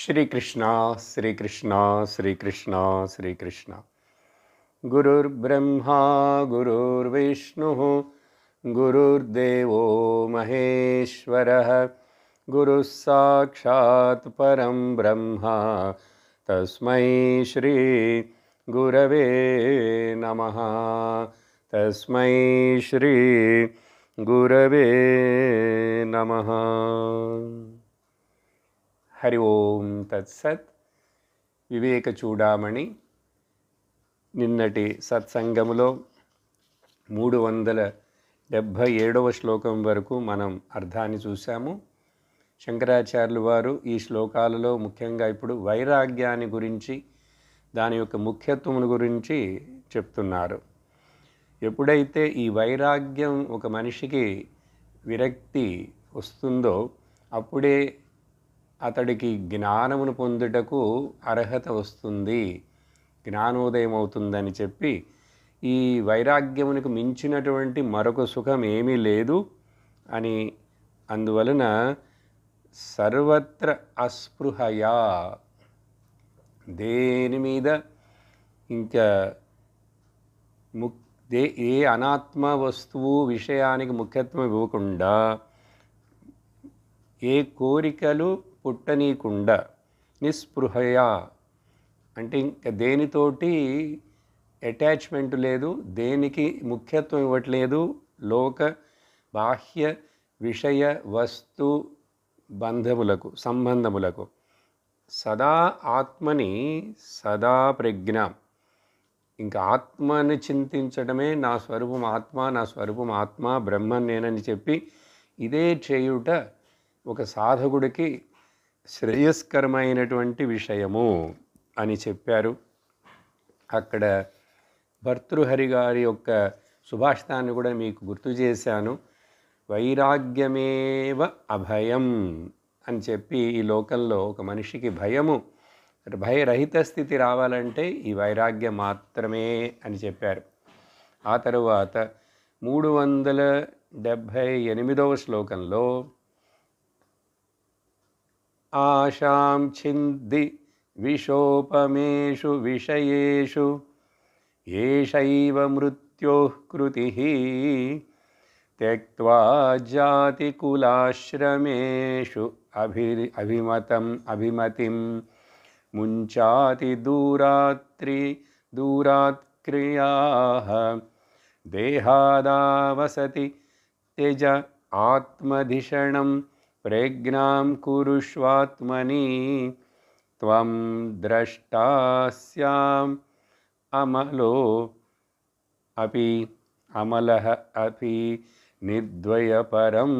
श्रीकृष्ण श्रीकृष्ण श्रीकृष्ण श्रीकृष्ण गुरुर्ब्रह्मा गुरुर्विष्णुः गुरुर्देवो महेश्वरः गुरुः साक्षात् परं ब्रह्म तस्मै श्री गुरवे नमः तस्मै श्री गुरवे नमः। हरि ओम तत्सत्। వివేక చూడామణి నిన్నటి సత్సంగములో 377వ శ్లోకం వరకు మనం అర్థాన్ని చూసాము. శంకరాచార్యులు వారు ఈ శ్లోకాలలో ముఖ్యంగా ఇప్పుడు వైరాగ్యాన్ని గురించి, దాని యొక్క ముఖ్యత్వమును గురించి చెప్తున్నారు. ఎప్పుడైతే ఈ వైరాగ్యం ఒక మనిషికి విరక్తి వస్తుందో అప్పుడే అతడికి జ్ఞానమును పొందుటకు అర్హత వస్తుంది, జ్ఞానోదయం అవుతుందని చెప్పి ఈ వైరాగ్యమునకు మించినటువంటి మరొక సుఖం ఏమీ లేదు అని, అందువలన సర్వత్ర అస్పృహయా, దేని మీద ఇంకా ఏ అనాత్మ వస్తువు విషయానికి ముఖ్యత్వం ఇవ్వకుండా, ఏ కోరికలు పుట్టనీకుండా, నిస్పృహయా అంటే ఇంకా దేనితోటి అటాచ్మెంట్ లేదు, దేనికి ముఖ్యత్వం ఇవ్వట్లేదు, లోక బాహ్య విషయ వస్తు బంధములకు సంబంధములకు, సదా ఆత్మని సదా ప్రజ్ఞ, ఇంకా ఆత్మని చింతించడమే, నా స్వరూపం ఆత్మ, నా స్వరూపం ఆత్మ, బ్రహ్మం నేనని చెప్పి ఇదే చేయుట ఒక సాధకుడికి శ్రేయస్కరమైనటువంటి విషయము అని చెప్పారు. అక్కడ భర్తృహరి గారి యొక్క సుభాషితాన్ని కూడా మీకు గుర్తు చేశాను. వైరాగ్యమేవ అభయం అని చెప్పి ఈ లోకంలో ఒక మనిషికి భయరహిత స్థితి రావాలంటే ఈ వైరాగ్యం మాత్రమే అని చెప్పారు. ఆ తరువాత 378వ శ్లోకంలో ఆశాం ఛింది విషోపమేషు విషయేషు ఏషైవ మృత్యోః కృతిః త్యక్త్వా జాతికులాశ్రమేషు అభిమతిం ముంచాతి దూరాత్క్రియాః దేహాదావసతి త్యజ ఆత్మధిషణం ప్రజ్ఞాం కురుష్వాత్మని త్వం ద్రష్టాస్యాం అమలః అపి నిర్ద్వయపరం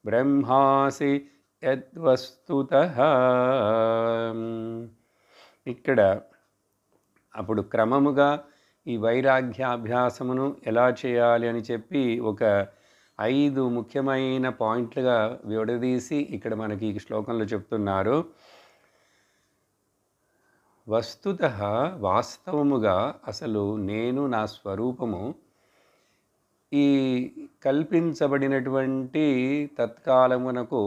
బ్రహ్మాసి యద్వస్తుతః. ఇక్కడ అప్పుడు క్రమముగా ఈ వైరాగ్యాభ్యాసమును ఎలా చేయాలి అని చెప్పి ఒక 5 ముఖ్యమైన పాయింట్లుగా విడదీసి ఇక్కడ మనకి ఈ శ్లోకంలో చెప్తున్నారు. వస్తుతః వాస్తవముగా అసలు నేను నా స్వరూపము ఈ కల్పించబడినటువంటి తత్కాలమునకు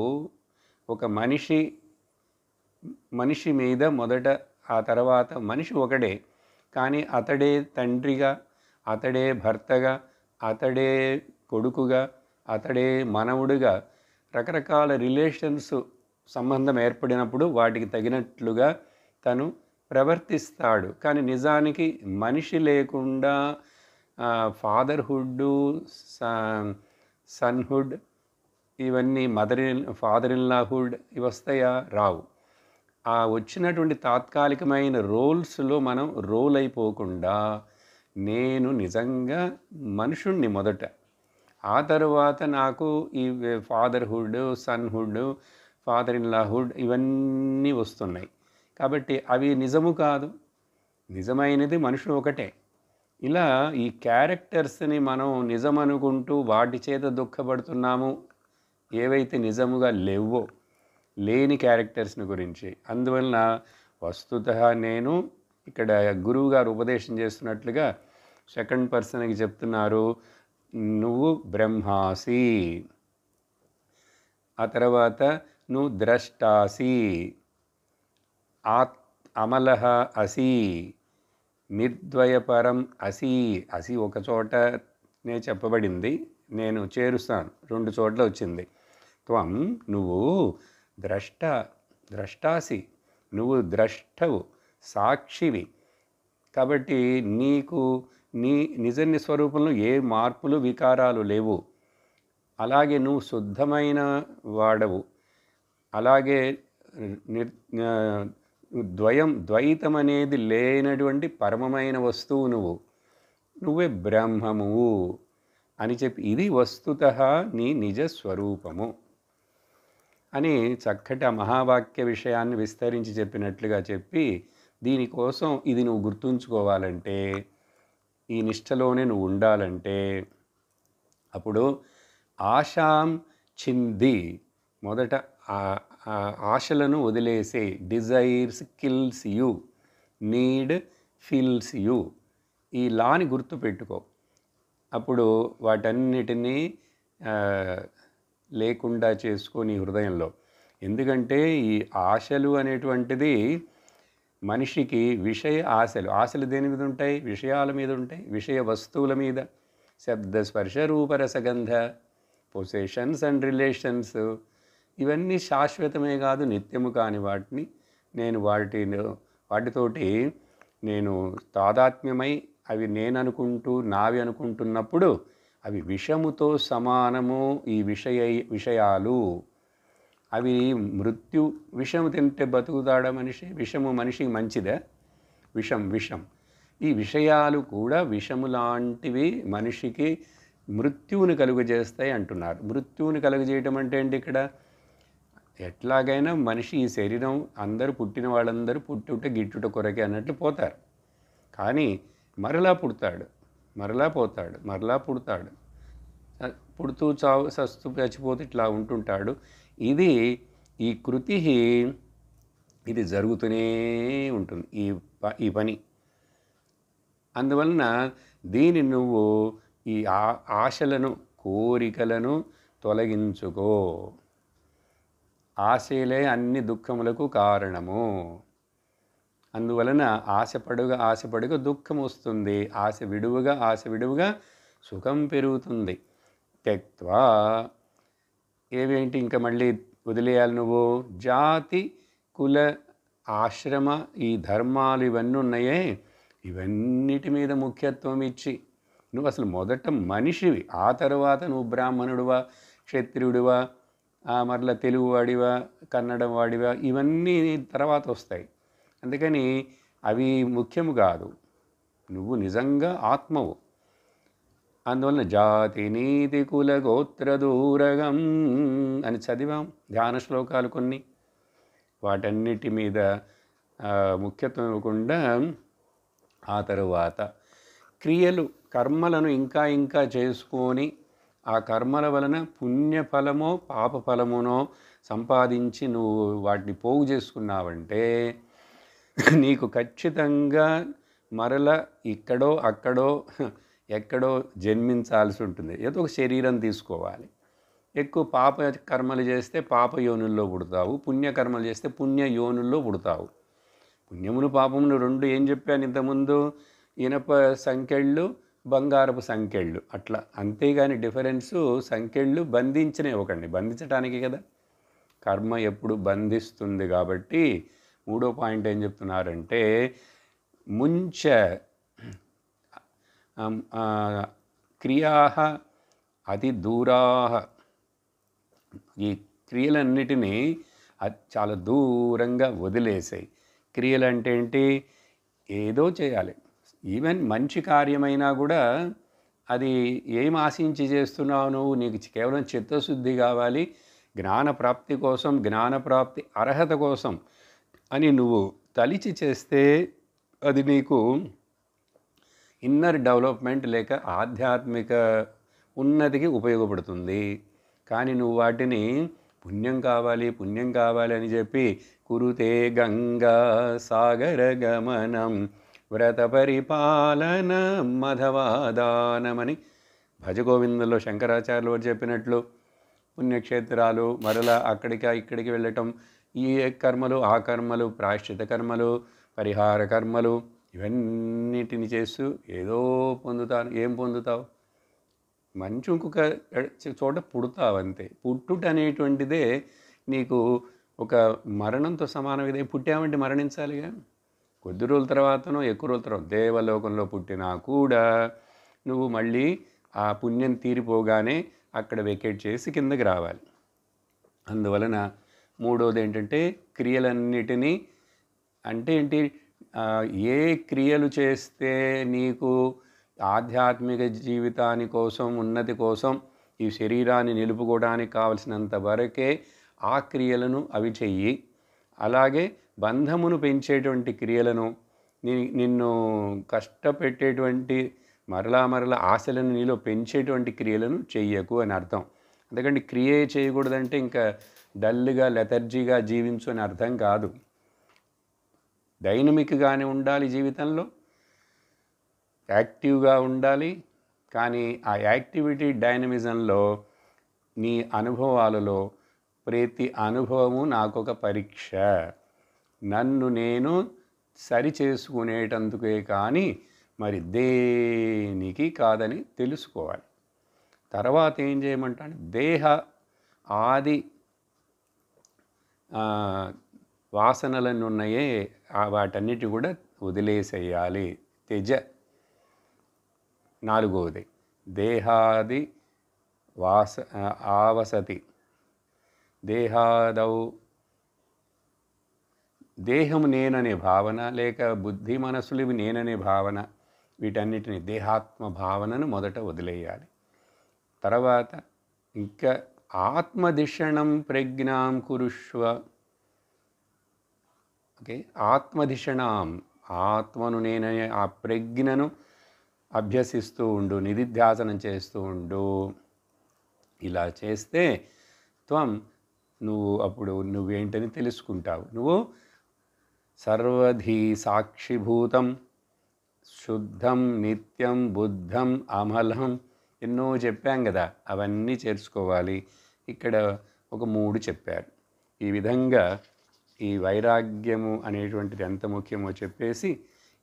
ఒక మనిషి మీద మొదట, ఆ తర్వాత మనిషి ఒకడే, కానీ అతడే తండ్రిగా, అతడే భర్తగా, అతడే కొడుకుగా, అతడే మనవుడుగా రకరకాల రిలేషన్స్ సంబంధం ఏర్పడినప్పుడు వాటికి తగినట్లుగా తను ప్రవర్తిస్తాడు. కానీ నిజానికి మనిషి లేకుండా ఫాదర్హుడ్, సన్హుడ్, ఇవన్నీ ఫాదర్ ఇన్ లాహుడ్ ఇవి వస్తాయా? రావు. ఆ వచ్చినటువంటి తాత్కాలికమైన రోల్స్లో మనం రోల్ అయిపోకుండా నేను నిజంగా మనుషుణ్ణి మొదట, ఆ తరువాత నాకు ఈ ఫాదర్హుడ్, సన్హుడ్, ఫాదర్ ఇన్ లాహుడ్ ఇవన్నీ వస్తున్నాయి. కాబట్టి అవి నిజము కాదు, నిజమైనది మనుషుడు ఒకటే. ఇలా ఈ క్యారెక్టర్స్ని మనం నిజం అనుకుంటూ వాటి చేత దుఃఖపడుతున్నాము, ఏవైతే నిజముగా లేని క్యారెక్టర్స్ని గురించి. అందువలన వస్తుతః నేను, ఇక్కడ గురువు గారు ఉపదేశం చేస్తున్నట్లుగా సెకండ్ పర్సన్కి చెప్తున్నారు, నువ్వు బ్రహ్మాసి, ఆ తర్వాత నువ్వు ద్రష్టాసి, ఆత్ అమలః అసి, నిర్ద్వయపరం అసి. అసి ఒక చోటనే చెప్పబడింది, నేను చేరుస్తాను, 2 చోట్ల వచ్చింది. త్వం నువ్వు ద్రష్టాసి, నువ్వు ద్రష్టవు, సాక్షివి. కాబట్టి నీకు నీ నిజ స్వరూపంలో ఏ మార్పులు వికారాలు లేవు. అలాగే నువ్వు శుద్ధమైన వాడవు. అలాగే ద్వైతం అనేది లేనటువంటి పరమమైన వస్తువు నువ్వే బ్రహ్మము అని చెప్పి, ఇది వస్తుతః నీ నిజ స్వరూపము అని చక్కటి ఆ మహావాక్య విషయాన్ని విస్తరించి చెప్పినట్లుగా చెప్పి, దీనికోసం ఇది నువ్వు గుర్తుంచుకోవాలంటే, ఈ నిష్టలోనే నువ్వు ఉండాలంటే, అప్పుడు ఆశాం చింది, మొదట ఆశలను వదిలేసే. Desires kills you, need fills you. ఈ లాని గుర్తుపెట్టుకో. అప్పుడు వాటన్నిటినీ లేకుండా చేసుకొని హృదయంలో. ఎందుకంటే ఈ ఆశలు అనేటువంటిది మనిషికి విషయ ఆశలు దేని మీద ఉంటాయి? విషయాల మీద ఉంటాయి, విషయ వస్తువుల మీద. శబ్ద స్పర్శ రూపరసగంధ, పొసెషన్స్ అండ్ రిలేషన్స్, ఇవన్నీ శాశ్వతమే కాదు, నిత్యము కాని వాటిని నేను వాటితోటి నేను తాదాత్మ్యమై అవి నేను అనుకుంటూ నావి అనుకుంటున్నప్పుడు అవి విషముతో సమానము. ఈ విషయాలు అవి విషము తింటే బతుకుతాడా మనిషి? విషము మనిషికి మంచిదా? విషం. ఈ విషయాలు కూడా విషము లాంటివి, మనిషికి మృత్యువుని కలుగజేస్తాయి అంటున్నారు. మృత్యువుని కలుగజేయటం అంటే ఏంటి? ఇక్కడ ఎట్లాగైనా మనిషి ఈ శరీరం, అందరూ పుట్టిన వాళ్ళందరూ పుట్టుట గిట్టుట కొరకే అన్నట్లు పోతారు. కానీ మరలా పుడతాడు, మరలా పోతాడు, మరలా పుడతాడు, పుడుతూ చావు, సస్తు చచ్చిపోతూ ఇట్లా ఉంటుంటాడు. ఈ కృతి ఇది జరుగుతూనే ఉంటుంది, ఈ పని. అందువలన దీని నువ్వు ఈ ఆశలను, కోరికలను తొలగించుకో. ఆశలే అన్ని దుఃఖములకు కారణము. అందువలన ఆశపడుగా దుఃఖం వస్తుంది. ఆశ విడువుగా సుఖం పెరుగుతుంది. త్యక్త్వా, ఏవేంటి ఇంకా మళ్ళీ వదిలేయాలి నువ్వు? జాతి, కుల, ఆశ్రమ, ఈ ధర్మాలు ఇవన్నీ ఉన్నాయే, ఇవన్నిటి మీద ముఖ్యత్వం ఇచ్చి నువ్వు అసలు మొదట మనిషివి. ఆ తర్వాత నువ్వు బ్రాహ్మణుడివా, క్షత్రియుడివా, మరలా తెలుగువాడివా, కన్నడం వాడివా, ఇవన్నీ తర్వాత వస్తాయి. అందుకని అవి ముఖ్యము కాదు, నువ్వు నిజంగా ఆత్మవు. అందువలన జాతి నీతి కుల గోత్ర దూరగం అని చదివాం ధ్యాన శ్లోకాలు కొన్ని. వాటన్నిటి మీద ముఖ్యత్వం ఇవ్వకుండా ఆ తరువాత కర్మలను ఇంకా చేసుకొని ఆ కర్మల వలన పుణ్యఫలమో పాపఫలమునో సంపాదించి నువ్వు వాటిని పోగు చేసుకున్నావంటే నీకు ఖచ్చితంగా మరల ఇక్కడో అక్కడో ఎక్కడో జన్మించాల్సి ఉంటుంది. ఏదో ఒక శరీరం తీసుకోవాలి. ఎక్కువ పాప కర్మలు చేస్తే పాప యోనుల్లో పుడతావు, పుణ్యకర్మలు చేస్తే పుణ్య యోనుల్లో పుడతావు. పుణ్యమును పాపమును రెండు ఏం చెప్పాను ఇంతకుముందు? ఇనప సంకెళ్ళు, బంగారపు సంకెళ్ళు, అట్లా. అంతేగాని డిఫరెన్సు సంకెళ్ళు బంధించనివ్వకండి, బంధించటానికి కదా. కర్మ ఎప్పుడు బంధిస్తుంది. కాబట్టి 3వ పాయింట్ ఏం చెప్తున్నారంటే ముంచ క్రియా అతి దూరా, ఈ క్రియలన్నిటినీ చాలా దూరంగా వదిలేసాయి. క్రియలు అంటే ఏంటి? ఏదో చేయాలి. ఈవెన్ మంచి కార్యమైనా కూడా అది ఏం ఆశించి చేస్తున్నావు నువ్వు? నీకు కేవలం చిత్తశుద్ధి కావాలి, జ్ఞానప్రాప్తి కోసం, జ్ఞానప్రాప్తి అర్హత కోసం అని నువ్వు తలిచి చేస్తే అది నీకు ఇన్నర్ డెవలప్మెంట్ లేక ఆధ్యాత్మిక ఉన్నతికి ఉపయోగపడుతుంది. కానీ నువ్వు వాటిని పుణ్యం కావాలి అని చెప్పి కురుతే గంగా సాగర గమనం వ్రత పరిపాలన మధవాదానమని భజగోవిందంలో శంకరాచార్యులు వారు చెప్పినట్లు పుణ్యక్షేత్రాలు మరలా ఇక్కడికి వెళ్ళటం, ఈ కర్మలు ఆ కర్మలు ప్రాయశ్చిత కర్మలు పరిహార కర్మలు ఇవన్నిటిని చేస్తూ ఏదో పొందుతాను. ఏం పొందుతావు? మంచి ఇంకొక చోట పుడతావు అంతే. పుట్టుట అనేటువంటిదే నీకు ఒక మరణంతో సమానం. ఇదే పుట్టామంటే మరణించాలిగా. కొద్ది రోజుల తర్వాతనో ఎక్కువ రోజుల తర్వాత దేవలోకంలో పుట్టినా కూడా నువ్వు మళ్ళీ ఆ పుణ్యం తీరిపోగానే అక్కడ వెకేట్ చేసి కిందకి రావాలి. అందువలన మూడోది ఏంటంటే క్రియలన్నిటినీ అంటే ఏంటి, ఏ క్రియలు చేస్తే నీకు ఆధ్యాత్మిక జీవితాని కోసం ఉన్నతి కోసం ఈ శరీరాన్ని నిలుపుకోవడానికి కావలసినంత వరకే ఆ క్రియలను అవి చెయ్యి. అలాగే బంధమును పెంచేటువంటి క్రియలను నిన్ను కష్టపెట్టేటువంటి మరలా ఆశలను నీలో పెంచేటువంటి క్రియలను చెయ్యకు అని అర్థం. ఎందుకంటే క్రియే చేయకూడదంటే ఇంకా డల్గా లెథర్జీగా జీవించు అని అర్థం కాదు. డైనమిక్గానే ఉండాలి, జీవితంలో యాక్టివ్గా ఉండాలి. కానీ ఆ యాక్టివిటీ డైనమిజంలో నీ అనుభవాలలో ప్రతి అనుభవము నాకొక పరీక్ష, నన్ను నేను సరి చేసుకునేటందుకే కానీ మరి దేనికి కాదని తెలుసుకోవాలి. తర్వాత ఏం చేయమంటాను, దేహ ఆది వాసనలన్నీ ఉన్నాయే వాటన్నిటి కూడా వదిలేసేయాలి. త్యజ. నాలుగవది దేహాది ఆవసతి. దేహాదౌ దేహము నేననే భావన లేక బుద్ధి మనసులు ఇవి నేననే భావన, వీటన్నిటిని దేహాత్మ భావనను మొదట వదిలేయాలి. తర్వాత ఇంకా ఆత్మధిషణం ప్రజ్ఞాం కురుష్వ. ఓకే, ఆత్మధిషణం, ఆత్మను నేననే ఆ ప్రజ్ఞను అభ్యసిస్తూ ఉండు, నిధిధ్యాసనం చేస్తూ ఉండు. ఇలా చేస్తే అప్పుడు నువ్వేంటని తెలుసుకుంటావు. నువ్వు సర్వధీ సాక్షిభూతం శుద్ధం నిత్యం బుద్ధం అమలం ఎన్నో చెప్పాం కదా, అవన్నీ చేర్చుకోవాలి. ఇక్కడ ఒక 3 చెప్పారు. ఈ విధంగా ఈ వైరాగ్యము అనేటువంటిది ఎంత ముఖ్యమో చెప్పేసి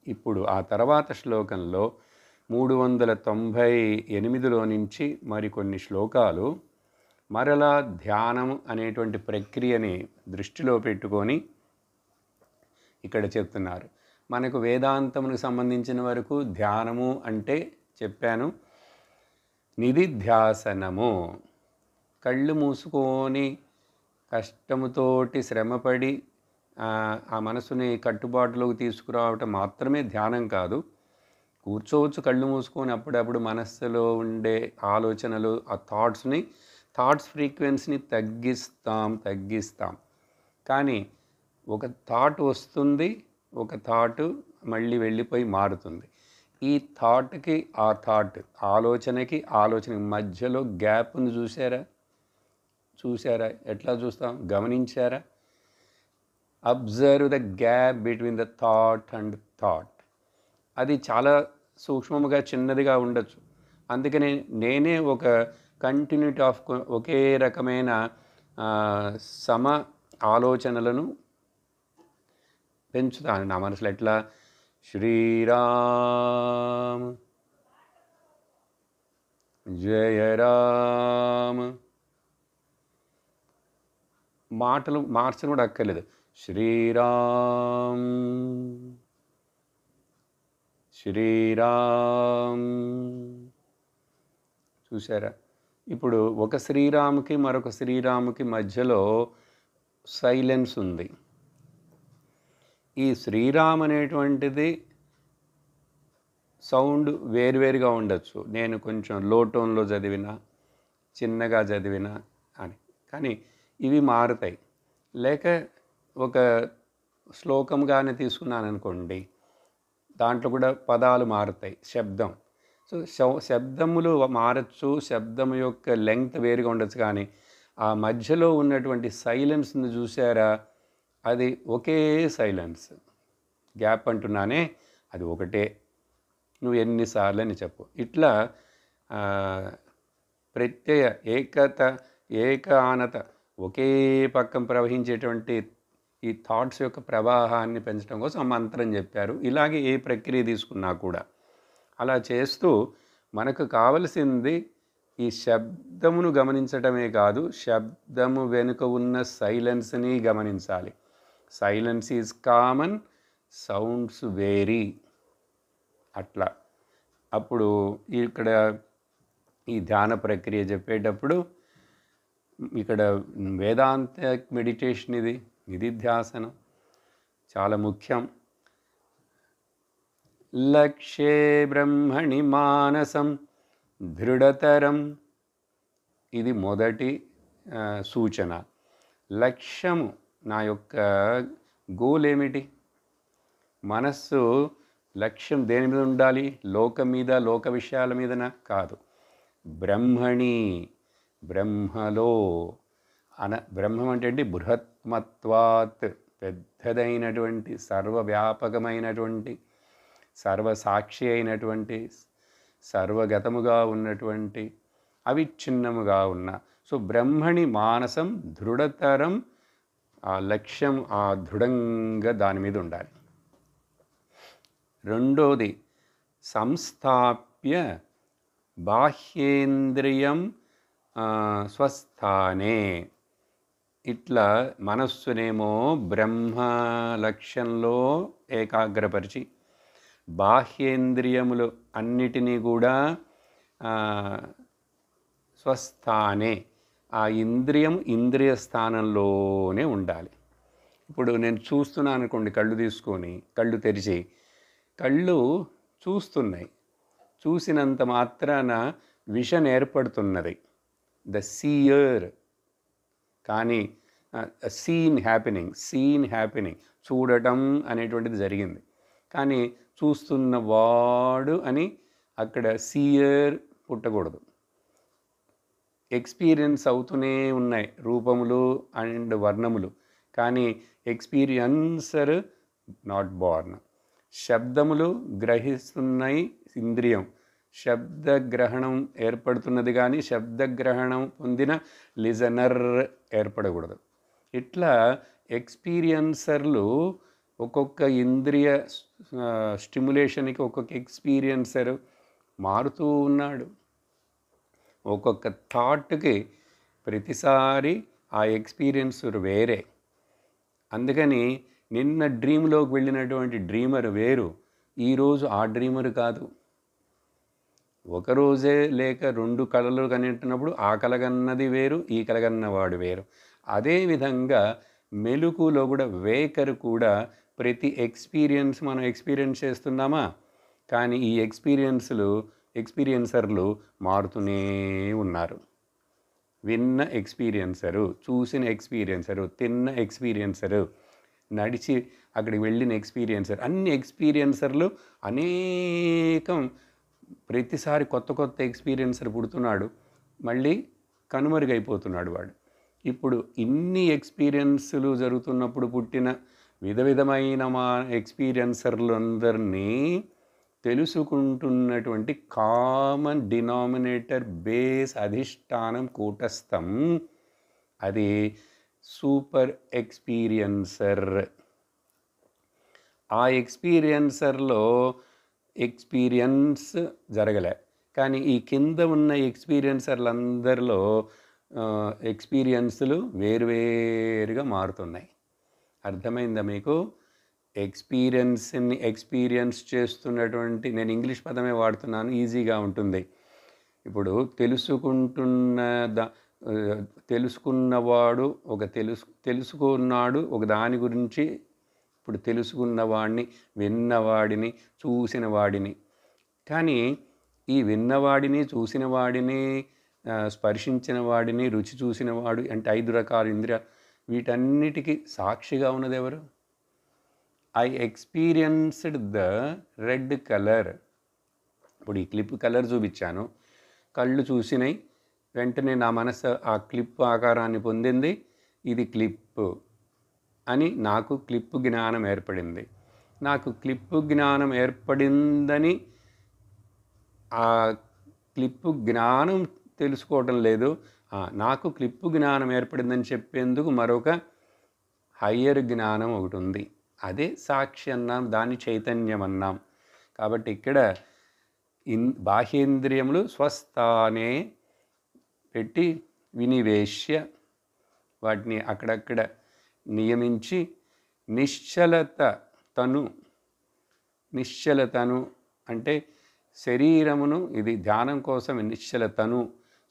ఇప్పుడు ఆ తర్వాత శ్లోకంలో 398లో నుంచి మరికొన్ని శ్లోకాలు మరలా ధ్యానం అనేటువంటి ప్రక్రియని దృష్టిలో పెట్టుకొని ఇక్కడ చెప్తున్నారు. మనకు వేదాంతమునికి సంబంధించిన వరకు ధ్యానము అంటే చెప్పాను, నిధిధ్యాసనము, కళ్ళు మూసుకొని కష్టముతోటి శ్రమపడి ఆ మనసుని కట్టుబాటులోకి తీసుకురావటం మాత్రమే ధ్యానం కాదు. కూర్చోవచ్చు కళ్ళు మూసుకొని, అప్పుడప్పుడు మనస్సులో ఉండే ఆలోచనలు, ఆ థాట్స్ ఫ్రీక్వెన్సీని తగ్గిస్తాం. కానీ ఒక థాట్ వస్తుంది, ఒక థాట్ మళ్ళీ వెళ్ళిపోయి మారుతుంది. ఈ థాట్కి ఆ థాట్, ఆలోచనకి మధ్యలో గ్యాప్ ఉంది. చూసారా? ఎట్లా చూస్తాం? గమనించారా? Observe the gap between the thought and thought. అది చాలా సూక్ష్మంగా చిన్నదిగా ఉండొచ్చు. అందుకని నేనే ఒక కంటిన్యూటీ ఆఫ్ ఒకే రకమైన సమ ఆలోచనలను పెంచుతాను నా మనసులో. ఎట్లా? శ్రీరామ్ జయ రామ్. మాటలు మార్చడం కూడా అక్కర్లేదు. శ్రీరామ్ శ్రీరామ్. చూసారా? ఇప్పుడు ఒక శ్రీరాముకి మరొక శ్రీరాముకి మధ్యలో సైలెన్స్ ఉంది. ఈ శ్రీరామ్ అనేటువంటిది సౌండ్ వేరువేరుగా ఉండొచ్చు. నేను కొంచెం లో టోన్లో చదివినా, చిన్నగా చదివినా అని. కానీ ఇవి మారుతాయి. లేక ఒక శ్లోకంగానే తీసుకున్నాను అనుకోండి, దాంట్లో కూడా పదాలు మారుతాయి, శబ్దం. సో శబ్దములు మారచ్చు, శబ్దము యొక్క లెంగ్త్ వేరుగా ఉండొచ్చు. కానీ ఆ మధ్యలో ఉన్నటువంటి సైలెన్స్ని చూసారా? అది ఒకే సైలెన్స్. గ్యాప్ అంటున్నానే, అది ఒకటే. నువ్వు ఎన్నిసార్లు అని చెప్పు. ఇట్లా ప్రత్యయ ఏకత ఏకానత ఒకే పక్కన ప్రవహించేటువంటి ఈ థాట్స్ యొక్క ప్రవాహాన్ని పెంచడం కోసం ఆ మంత్రం చెప్పారు. ఇలాగే ఏ ప్రక్రియ తీసుకున్నా కూడా అలా చేస్తూ మనకు కావలసింది ఈ శబ్దమును గమనించటమే కాదు, శబ్దము వెనుక ఉన్న సైలెన్స్ని గమనించాలి. Silence is common, sounds vary. అట్లా అప్పుడు ఇక్కడ ఈ ధ్యాన ప్రక్రియ చెప్పేటప్పుడు ఇక్కడ వేదాంత మెడిటేషన్ ఇది నిధిధ్యాసనం చాలా ముఖ్యం. లక్ష్యే బ్రహ్మణి మానసం దృఢతరం, ఇది మొదటి సూచన. లక్ష్యము, నా యొక్క గోల్ ఏమిటి? మనస్సు లక్ష్యం దేని మీద ఉండాలి? లోకం మీద, లోక విషయాల మీదనా? కాదు. బ్రహ్మణి, బ్రహ్మలో బ్రహ్మం అంటే బృహత్మత్వాత్, పెద్దదైనటువంటి, సర్వవ్యాపకమైనటువంటి, సర్వసాక్షి అయినటువంటి, సర్వగతముగా ఉన్నటువంటి, అవిచ్ఛిన్నముగా ఉన్న. సో బ్రహ్మణి మానసం దృఢతరం, ఆ లక్ష్యం ఆ దృఢంగా దాని మీద ఉండాలి. రెండోది సంస్థాప్య బాహ్యేంద్రియం స్వస్థానే. ఇట్లా మనస్సునేమో బ్రహ్మ లక్ష్యంలో ఏకాగ్రపరిచి, బాహ్యేంద్రియములు అన్నిటినీ కూడా స్వస్థానే, ఆ ఇంద్రియం ఇంద్రియ స్థానంలోనే ఉండాలి. ఇప్పుడు నేను చూస్తున్నాను అనుకోండి, కళ్ళు తీసుకొని, కళ్ళు తెరిచి, కళ్ళు చూస్తున్నాయి, చూసినంత మాత్రాన విషన్ ఏర్పడుతున్నది, ద సీయర్. కానీ సీన్ హ్యాపెనింగ్, చూడటం అనేటువంటిది జరిగింది. కానీ చూస్తున్నవాడు అని అక్కడ సీయర్ పుట్టకూడదు. ఎక్స్పీరియన్స్ అవుతూనే ఉన్నాయి రూపములు అండ్ వర్ణములు, కానీ ఎక్స్పీరియన్సర్ నాట్ బార్న్. శబ్దములు గ్రహిస్తున్నాయి ఇంద్రియం, శబ్దగ్రహణం ఏర్పడుతున్నది, కానీ శబ్దగ్రహణం పొందిన లిజనర్ ఏర్పడకూడదు. ఇట్లా ఎక్స్పీరియన్సర్లు ఒక్కొక్క ఇంద్రియ స్టిమ్యులేషన్కి ఒక్కొక్క ఎక్స్పీరియన్సర్ మారుతూ ఉన్నాడు. ఒక్కొక్క థాట్కి ప్రతిసారి ఆ ఎక్స్పీరియన్సర్ వేరే. అందుకని నిన్న డ్రీమ్లోకి వెళ్ళినటువంటి డ్రీమర్ వేరు, ఈరోజు ఆ డ్రీమర్ కాదు. ఒకరోజే లేక 2 కళలు కనింటున్నప్పుడు ఆ కలగన్నది వేరు, ఈ కలగన్నవాడు వేరు. అదేవిధంగా మెలుకులో కూడా వేకరు కూడా ప్రతి ఎక్స్పీరియన్స్ మనం ఎక్స్పీరియన్స్ చేస్తున్నామా, కానీ ఈ ఎక్స్పీరియన్సర్లు మారుతూనే ఉన్నారు. విన్న ఎక్స్పీరియన్సరు, చూసిన ఎక్స్పీరియన్సరు, తిన్న ఎక్స్పీరియన్సరు, నడిచి అక్కడికి వెళ్ళిన ఎక్స్పీరియన్సర్, అన్ని ఎక్స్పీరియన్సర్లు అనేకం. ప్రతిసారి కొత్త కొత్త ఎక్స్పీరియన్సర్ పుడుతున్నాడు, మళ్ళీ కనుమరుగైపోతున్నాడు వాడు. ఇప్పుడు ఇన్ని ఎక్స్పీరియన్స్లు జరుగుతున్నప్పుడు పుట్టిన విధమైన మా ఎక్స్పీరియన్సర్లందరినీ తెలుసుకుంటున్నటువంటి కామన్ డినామినేటర్, బేస్, అధిష్టానం, కూటస్థం, అది సూపర్ ఎక్స్పీరియన్సర్. ఆ ఎక్స్పీరియన్సర్లో ఎక్స్పీరియన్స్ జరగలే, కానీ ఈ కింద ఉన్న ఎక్స్పీరియన్సర్లందరిలో ఎక్స్పీరియన్స్లు వేరువేరుగా మారుతున్నాయి. అర్థమైందా మీకు? ఎక్స్పీరియన్స్ చేస్తున్నటువంటి, నేను ఇంగ్లీష్ పదమే వాడుతున్నాను, ఈజీగా ఉంటుంది. ఇప్పుడు తెలుసుకున్నవాడు తెలుసుకున్నాడు ఒక దాని గురించి. ఇప్పుడు తెలుసుకున్నవాడిని, విన్నవాడిని, చూసిన వాడిని. కానీ ఈ విన్నవాడిని, చూసిన వాడిని, స్పర్శించిన వాడిని, రుచి చూసిన వాడు అంటే 5 రకాల ఇంద్రియ, వీటన్నిటికీ సాక్షిగా ఉన్నది ఎవరు? I experienced the red colour. ఇప్పుడు ఈ క్లిప్ కలర్ చూపించాను, కళ్ళు చూసినాయి, వెంటనే నా మనసు ఆ క్లిప్ ఆకారాన్ని పొందింది, ఇది క్లిప్ అని నాకు క్లిప్ జ్ఞానం ఏర్పడింది. నాకు క్లిప్ జ్ఞానం ఏర్పడిందని ఆ క్లిప్ జ్ఞానం తెలుసుకోవటం లేదు, నాకు క్లిప్ జ్ఞానం ఏర్పడిందని చెప్పేందుకు మరొక హయ్యర్ జ్ఞానం ఒకటి ఉంది, అదే సాక్షి అన్నాం, దాన్ని చైతన్యం అన్నాం. కాబట్టి ఇక్కడ బాహ్యేంద్రియములు స్వస్థానే పెట్టి వినివేశ్య వాటిని అక్కడక్కడ నియమించి నిశ్చలతను అంటే శరీరమును, ఇది ధ్యానం కోసం నిశ్చలతను,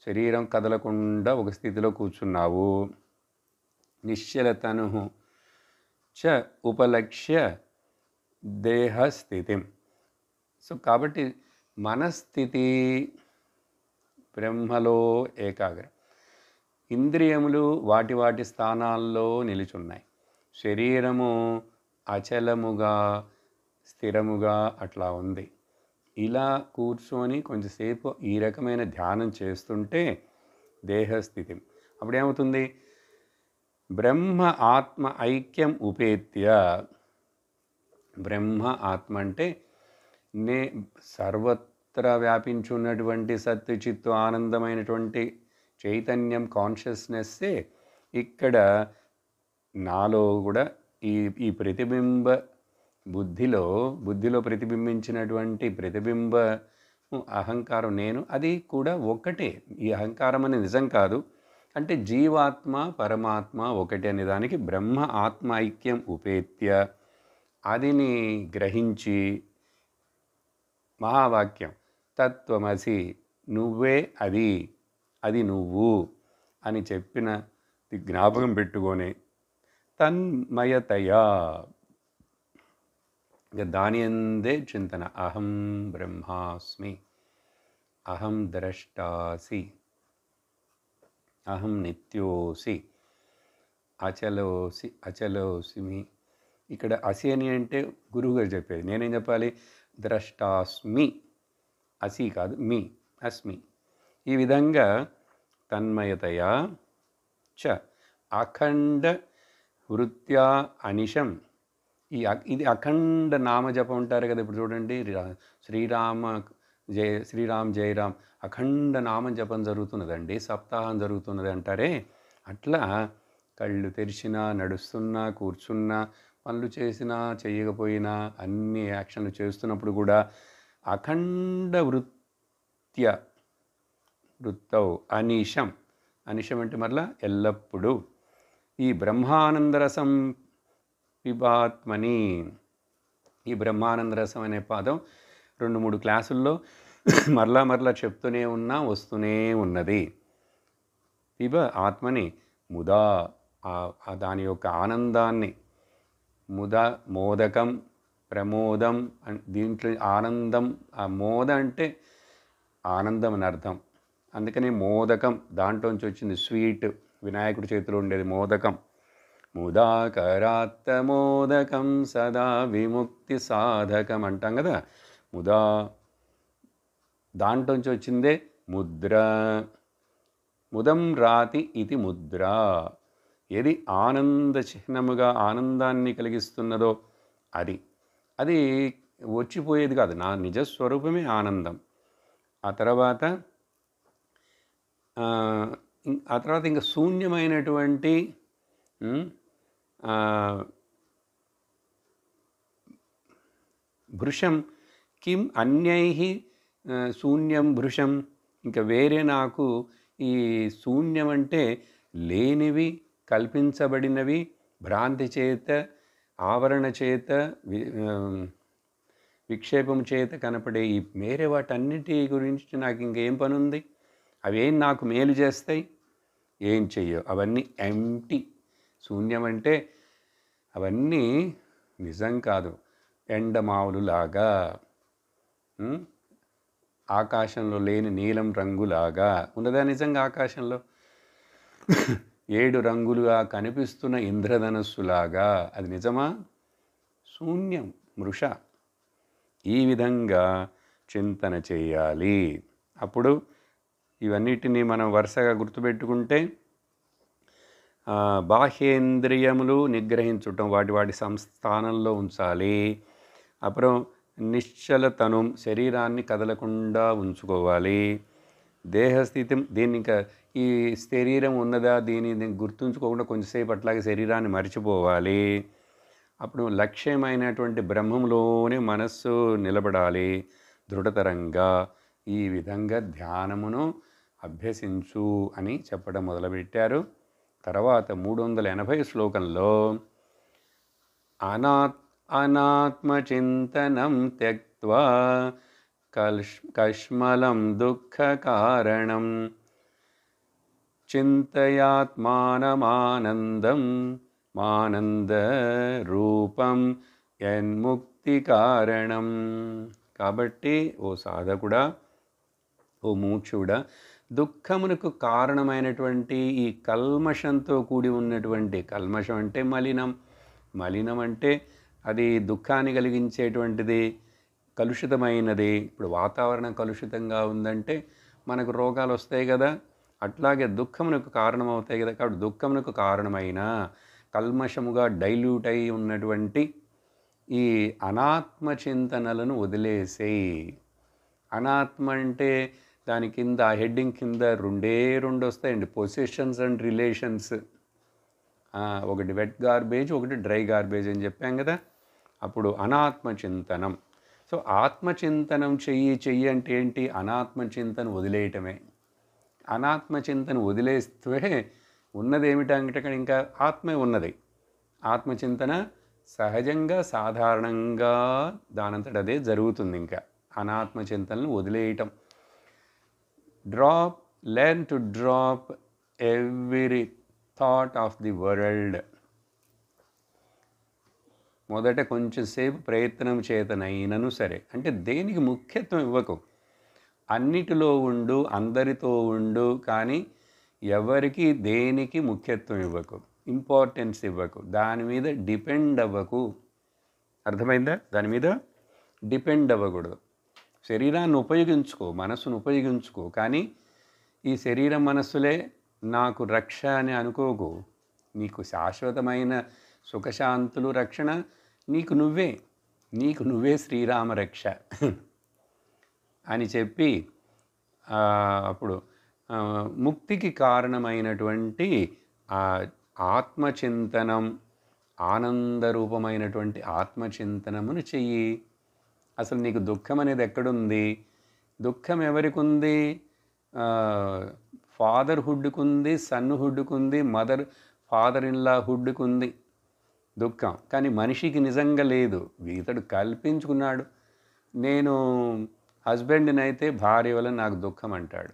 శరీరం కదలకుండా ఒక స్థితిలో కూర్చున్నావు. నిశ్చలతను చ ఉపలక్ష్య దేహస్థితిం. సో కాబట్టి మనస్థితి బ్రహ్మలో ఏకాగ్ర, ఇంద్రియములు వాటి వాటి స్థానాల్లో నిలుచున్నాయి, శరీరము అచలముగా స్థిరముగా అట్లా ఉంది. ఇలా కూర్చొని కొంచెంసేపు ఈ రకమైన ధ్యానం చేస్తుంటే దేహస్థితి అప్పుడేమవుతుంది, బ్రహ్మ ఆత్మ ఐక్యం ఉపేత్య. బ్రహ్మ ఆత్మ అంటే సర్వత్రా వ్యాపించున్నటువంటి సత్తు చిత్తు ఆనందమైనటువంటి చైతన్యం, కాన్షియస్నెస్సే ఇక్కడ నాలో కూడా ఈ ప్రతిబింబ బుద్ధిలో ప్రతిబింబించినటువంటి ప్రతిబింబ అహంకారం నేను, అది కూడా ఒకటే. ఈ అహంకారం అనేది నిజం కాదు. అంటే జీవాత్మ పరమాత్మ ఒకటే అనే దానికి బ్రహ్మ ఆత్మ ఐక్యం ఉపేత్య, అదిని గ్రహించి మహావాక్యం తత్వమసి, నువ్వే అది, అది నువ్వు అని చెప్పిన జ్ఞాపకం పెట్టుకొని తన్మయతయా దాని అందే చింతన, అహం బ్రహ్మాస్మి, అహం ద్రష్టాసి, అహం నిత్యోసి, అచలోసిమి. ఇక్కడ అసి అని అంటే గురువుగారు చెప్పేది, నేనేం చెప్పాలి, ద్రష్టాస్మి, అసి కాదు, మీ అస్మి. ఈ విధంగా తన్మయతయా చ అఖండ వృత్యా అనిశం. ఇది అఖండ నామజపం ఉంటారు కదా. ఇప్పుడు చూడండి, శ్రీరామ్ జయరామ్ అఖండ నామజపం జరుగుతున్నదండి, సప్తాహం జరుగుతున్నది అంటారే. అట్లా కళ్ళు తెరిచినా, నడుస్తున్నా, కూర్చున్నా, పనులు చేసినా చేయకపోయినా, అన్ని యాక్షన్లు చేస్తున్నప్పుడు కూడా అఖండ వృత్తౌ అనిశం. అనిశం అంటే మరలా ఎల్లప్పుడూ ఈ బ్రహ్మానందరసం పిబాత్మని. ఈ బ్రహ్మానందరసం అనే పదం 2-3 క్లాసుల్లో మరలా చెప్తూనే వస్తూనే ఉన్నది. పిబ ఆత్మని, ముదా దాని యొక్క ఆనందాన్ని, మోదకం ప్రమోదం, దీంట్లో ఆనందం, ఆ మోద అంటే ఆనందం అని అర్థం. అందుకని మోదకం దాంట్లోంచి వచ్చింది, స్వీట్, వినాయకుడి చేతిలో ఉండేది మోదకం. ముదాకరాత్త మోదకం సదా విముక్తి సాధకం అంటాం కదా. దాంట్లోంచి వచ్చిందే ముద్ర. ముదం రాతి ఇది ముద్ర. ఏది ఆనంద చిహ్నముగా ఆనందాన్ని కలిగిస్తున్నదో అది వచ్చిపోయేది కాదు, నా నిజస్వరూపమే ఆనందం. ఆ తర్వాత ఇంకా శూన్యమైనటువంటి భృశం కిం అన్యైః శూన్యం భృశం. ఇంకా వేరే నాకు ఈ శూన్యం అంటే లేనివి, కల్పించబడినవి, భ్రాంతి చేత, ఆవరణ చేత, విక్షేపం చేత కనపడే ఈ వేరే వాటన్నిటి గురించి నాకు ఇంకేం పని ఉంది? అవేం నాకు మేలు చేస్తాయి? ఏం చెయ్యవు. అవన్నీ ఎంప్టీ. శూన్యం అంటే అవన్నీ నిజం కాదు. ఎండమావులులాగా, ఆకాశంలో లేని నీలం రంగులాగా ఉన్నదా నిజంగా ఆకాశంలో? 7 రంగులుగా కనిపిస్తున్న ఇంద్రధనస్సులాగా అది నిజమా? శూన్యం, మృష. ఈ విధంగా చింతన చేయాలి. అప్పుడు ఇవన్నిటినీ మనం వరుసగా గుర్తుపెట్టుకుంటే బాహ్యేంద్రియములు నిగ్రహించటం, వాటి సంస్థానంలో ఉంచాలి. అப்புறம் నిశ్చలతనం, శరీరాన్ని కదలకుండా ఉంచుకోవాలి. దేహస్థితి, దీన్ని ఇంకా ఈ శరీరం ఉన్నదా దీనిని గుర్తుంచుకోకుండా కొంచెంసేపు అట్లాగే శరీరాన్ని మర్చిపోవాలి. అప్పుడు లక్ష్యమైనటువంటి బ్రహ్మంలోనే మనస్సు నిలబడాలి దృఢతరంగా. ఈ విధంగా ధ్యానమును అభ్యసించు అని చెప్పడం మొదలుపెట్టారు. తర్వాత 380 శ్లోకంలో అనాత్మచింతనం త్యక్త్వా కష్మలం దుఃఖకారణం చింతయాత్మానమానందం మానందరూపం యన్ముక్తి కారణం. కాబట్టి ఓ సాధకుడా, ఓ మూఢుడా, దుఃఖమునకు కారణమైనటువంటి ఈ కల్మషంతో కూడి ఉన్నటువంటి, కల్మషం అంటే మలినం, మలినం అంటే అది దుఃఖాన్ని కలిగించేటువంటిది, కలుషితమైనది. ఇప్పుడు వాతావరణం కలుషితంగా ఉందంటే మనకు రోగాలు వస్తాయి కదా, అట్లాగే దుఃఖమునకు కారణమవుతాయి కదా. కాబట్టి దుఃఖమునకు కారణమైన కల్మషముగా డైల్యూట్ అయి ఉన్నటువంటి ఈ అనాత్మ చింతనలను వదిలేసేయి. అనాత్మ అంటే దాని కింద, ఆ హెడ్డింగ్ కింద రెండు వస్తాయండి, పొజిషన్స్ అండ్ రిలేషన్స్. ఒకటి వెట్ గార్బేజ్, ఒకటి డ్రై గార్బేజ్ అని చెప్పాం కదా. అప్పుడు అనాత్మచింతనం. సో ఆత్మచింతనం చెయ్యి అంటే ఏంటి? అనాత్మచింతన వదిలేయటమే. అనాత్మచింతన వదిలేస్తే ఉన్నదేమిటంటే ఇంకా ఆత్మే ఉన్నది. ఆత్మచింతన సహజంగా సాధారణంగా దానంతట అదే జరుగుతుంది. ఇంకా అనాత్మచింతనను వదిలేయటం. Learn to drop every thought of the world. మొదట కొంచెం సేపు ప్రయత్నం చేతనైనను సరే, అంటే దేనికి ముఖ్యత్వం ఇవ్వకు. అన్నిటిలో ఉండు, అందరితో ఉండు, కానీ ఎవరికి దేనికి ముఖ్యత్వం ఇవ్వకు, ఇంపార్టెన్స్ ఇవ్వకు, దాని మీద డిపెండ్ అవ్వకు. అర్థమైందా? దాని మీద డిపెండ్ అవ్వకూడదు. శరీరాన్ని ఉపయోగించుకో, మనస్సును ఉపయోగించుకో, కానీ ఈ శరీరం మనస్సులే నాకు రక్ష అని అనుకోకు. నీకు శాశ్వతమైన సుఖశాంతులు రక్షణ నీకు నువ్వే శ్రీరామ రక్ష అని చెప్పి అప్పుడు ముక్తికి కారణమైనటువంటి ఆత్మచింతనం, ఆనందరూపమైనటువంటి ఆత్మచింతనమును చెయ్యి. అసలు నీకు దుఃఖం అనేది ఎక్కడుంది? దుఃఖం ఎవరికి ఉంది? ఫాదర్హుడ్కుంది, సన్హుడ్కుంది, ఫాదర్ ఇన్లా హుడ్కుంది దుఃఖం. కానీ మనిషికి నిజంగా లేదు. ఇతడు కల్పించుకున్నాడు. నేను హస్బెండ్నైతే భార్య వలన నాకు దుఃఖం అంటాడు,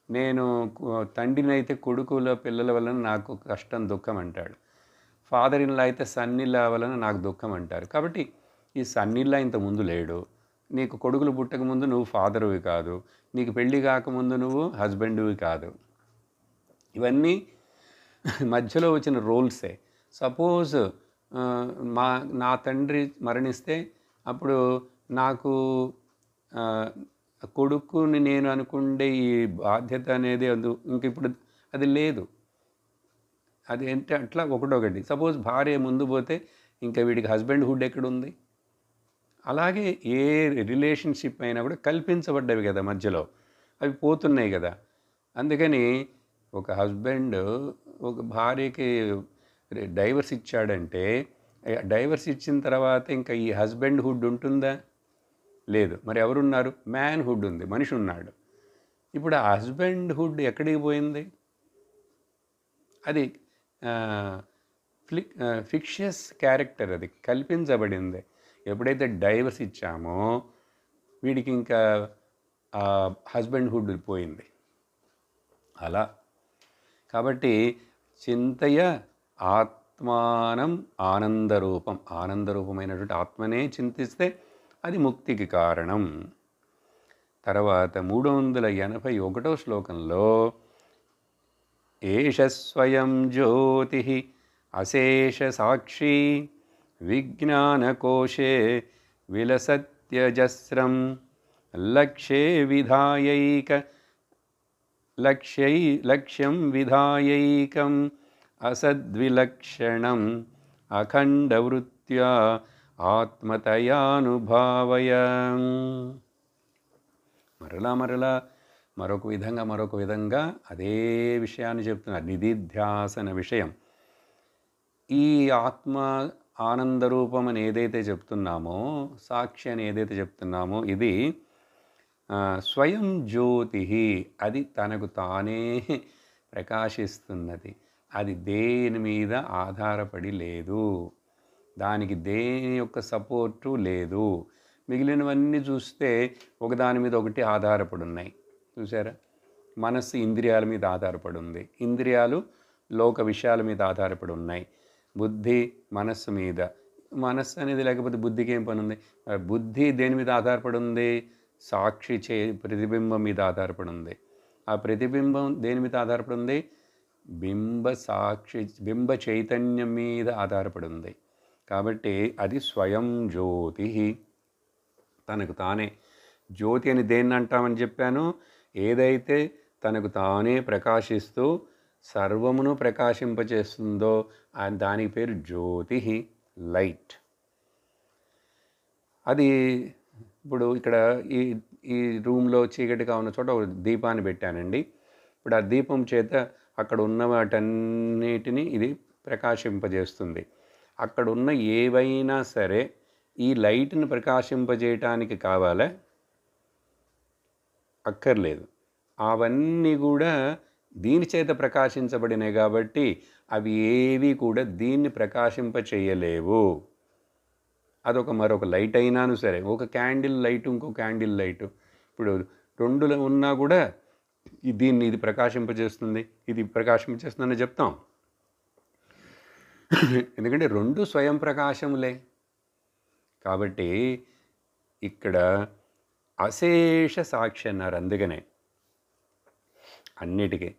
నేను తండ్రినైతే కొడుకుల పిల్లల వలన నాకు కష్టం దుఃఖం అంటాడు, ఫాదర్ ఇన్లా అయితే సన్నిల్లా వలన నాకు దుఃఖం అంటారు. కాబట్టి ఈ సన్నిల్లా ఇంత ముందు లేడు, నీకు కొడుకులు పుట్టకముందు నువ్వు ఫాదర్వి కాదు, నీకు పెళ్ళి కాకముందు నువ్వు హస్బెండ్వి కాదు. ఇవన్నీ మధ్యలో వచ్చిన రోల్సే. సపోజ్ నా తండ్రి మరణిస్తే అప్పుడు నాకు కొడుకుని నేను అనుకుండే ఈ బాధ్యత అనేది ఇంక ఇప్పుడు అది లేదు. అది ఏంటి అట్లా ఒకటొకటి. సపోజ్ భార్య ముందు పోతే ఇంకా వీడికి హస్బెండ్హుడ్ ఎక్కడుంది? అలాగే ఏ రిలేషన్షిప్ అయినా కూడా కల్పించబడ్డవి కదా, మధ్యలో అవి పోతున్నాయి కదా. అందుకని ఒక హస్బెండ్ ఒక భార్యకి డైవర్స్ ఇచ్చాడంటే, డైవర్స్ ఇచ్చిన తర్వాత ఇంకా ఈ హస్బెండ్హుడ్ ఉంటుందా? లేదు. మరి ఎవరున్నారు? మ్యాన్హుడ్ ఉంది, మనిషి ఉన్నాడు. ఇప్పుడు ఆ హస్బెండ్హుడ్ ఎక్కడికి పోయింది? అది ఫిక్షియస్ క్యారెక్టర్, అది కల్పించబడింది. ఎప్పుడైతే డైవర్స్ ఇచ్చామో వీడికి ఇంకా హస్బెండ్హుడ్ పోయింది. అలా కాబట్టి చింతయ ఆత్మానం ఆనందరూపం, ఆనందరూపమైనటువంటి ఆత్మనే చింతిస్తే అది ముక్తికి కారణం. తర్వాత 381వ శ్లోకంలో ఏష స్వయం జ్యోతి అశేష సాక్షి విజ్ఞానకోశే విలసత్యజస్రం లక్ష్యం విధాయైకం అసద్విలక్షణం అఖండవృత్యా ఆత్మతయానుభావయ. మరలా మరొక విధంగా అదే విషయాన్ని చెప్తున్నారు. నిధిధ్యాసన విషయం. ఈ ఆత్మ ఆనందరూపం అని ఏదైతే చెప్తున్నామో, సాక్షి అని ఏదైతే చెప్తున్నామో, ఇది స్వయం జ్యోతి, అది తనకు తానే ప్రకాశిస్తున్నది. అది దేని మీద ఆధారపడి లేదు, దానికి దేని యొక్క సపోర్టు లేదు. మిగిలినవన్నీ చూస్తే ఒకదాని మీద ఒకటి ఆధారపడి ఉన్నాయి. చూసారా? మనస్సు ఇంద్రియాల మీద ఆధారపడి ఉంది, ఇంద్రియాలు లోక విషయాల మీద ఆధారపడి ఉన్నాయి. బుద్ధి మనస్సు మీద. మనస్సు అనేది లేకపోతే బుద్ధికి ఏం పని ఉంది? బుద్ధి దేని మీద ఆధారపడి ఉంది? సాక్షి ప్రతిబింబం మీద ఆధారపడి ఉంది. ఆ ప్రతిబింబం దేని మీద ఆధారపడి ఉంది? బింబ చైతన్యం మీద ఆధారపడి ఉంది. కాబట్టి అది స్వయం జ్యోతి, తనకు తానే. జ్యోతి అని దేన్ని అంటామని చెప్పాను? ఏదైతే తనకు తానే ప్రకాశిస్తూ సర్వమును ప్రకాశింపచేస్తుందో దానికి పేరు జ్యోతి, లైట్. అది ఇప్పుడు ఇక్కడ ఈ రూమ్లో చీకటిగా ఉన్న చోట ఒక దీపాన్ని పెట్టానండి. ఇప్పుడు ఆ దీపం చేత అక్కడ ఉన్న వాటన్నిటిని ఇది ప్రకాశింపజేస్తుంది. అక్కడ ఉన్న ఏవైనా సరే ఈ లైట్ని ప్రకాశింపజేయటానికి కావాలా? అక్కర్లేదు. అవన్నీ కూడా దీని చేత ప్రకాశించబడినాయి కాబట్టి అవి ఏవి కూడా దీన్ని ప్రకాశింప చేయలేవు. అదొక మరొక లైట్ అయినాను సరే, ఒక క్యాండిల్ లైట్ ఇంకో క్యాండిల్ లైటు, ఇప్పుడు రెండులో ఉన్నా కూడా దీన్ని ఇది ప్రకాశింపజేస్తుంది, ఇది ప్రకాశింపజేస్తుందని చెప్తాం. ఎందుకంటే రెండు స్వయం ప్రకాశములే. కాబట్టి ఇక్కడ అశేష సాక్షి అన్నారు. అందుకనే అన్నిటికీ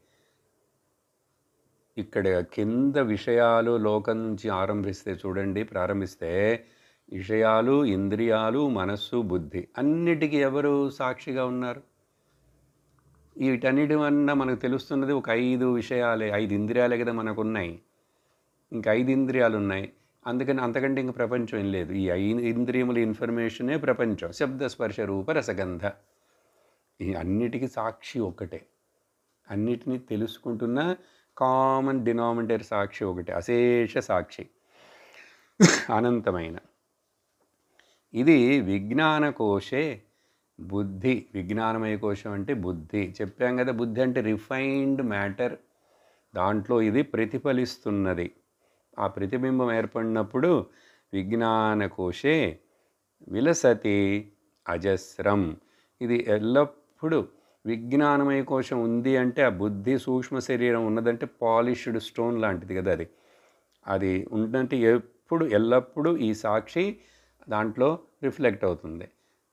ఇక్కడ కింద విషయాలు లోకం నుంచి ప్రారంభిస్తే విషయాలు, ఇంద్రియాలు, మనస్సు, బుద్ధి అన్నిటికీ ఎవరు సాక్షిగా ఉన్నారు? వీటన్నిటి వల్ల మనకు తెలుస్తున్నది ఒక 5 విషయాలే, 5 ఇంద్రియాలే కదా మనకు ఉన్నాయి. ఇంకా 5 ఇంద్రియాలు ఉన్నాయి. అందుకని అంతకంటే ఇంక ప్రపంచం ఏం లేదు. ఈ 5 ఇంద్రియముల ఇన్ఫర్మేషనే ప్రపంచం. శబ్ద, స్పర్శ, రూప, రసగంధ. ఈ అన్నిటికీ సాక్షి ఒక్కటే. అన్నిటినీ తెలుసుకుంటున్న కామన్ డినామినేటర్ సాక్షి ఒకటే, అశేష సాక్షి, అనంతమైన. ఇది విజ్ఞాన కోశే బుద్ధి. విజ్ఞానమయ కోశం అంటే బుద్ధి. చెప్పాం కదా, బుద్ధి అంటే రిఫైన్డ్ మ్యాటర్. దాంట్లో ఇది ప్రతిఫలిస్తున్నది. ఆ ప్రతిబింబం ఏర్పడినప్పుడు విజ్ఞాన కోశే విలసతి అజస్రం. ఇది ఎల్లప్పుడూ విజ్ఞానమయ కోశం ఉంది అంటే ఆ బుద్ధి సూక్ష్మ శరీరం ఉన్నదంటే పాలిష్డ్ స్టోన్ లాంటిది కదా అది. అది ఉందంటే ఎల్లప్పుడూ ఈ సాక్షి దాంట్లో రిఫ్లెక్ట్ అవుతుంది.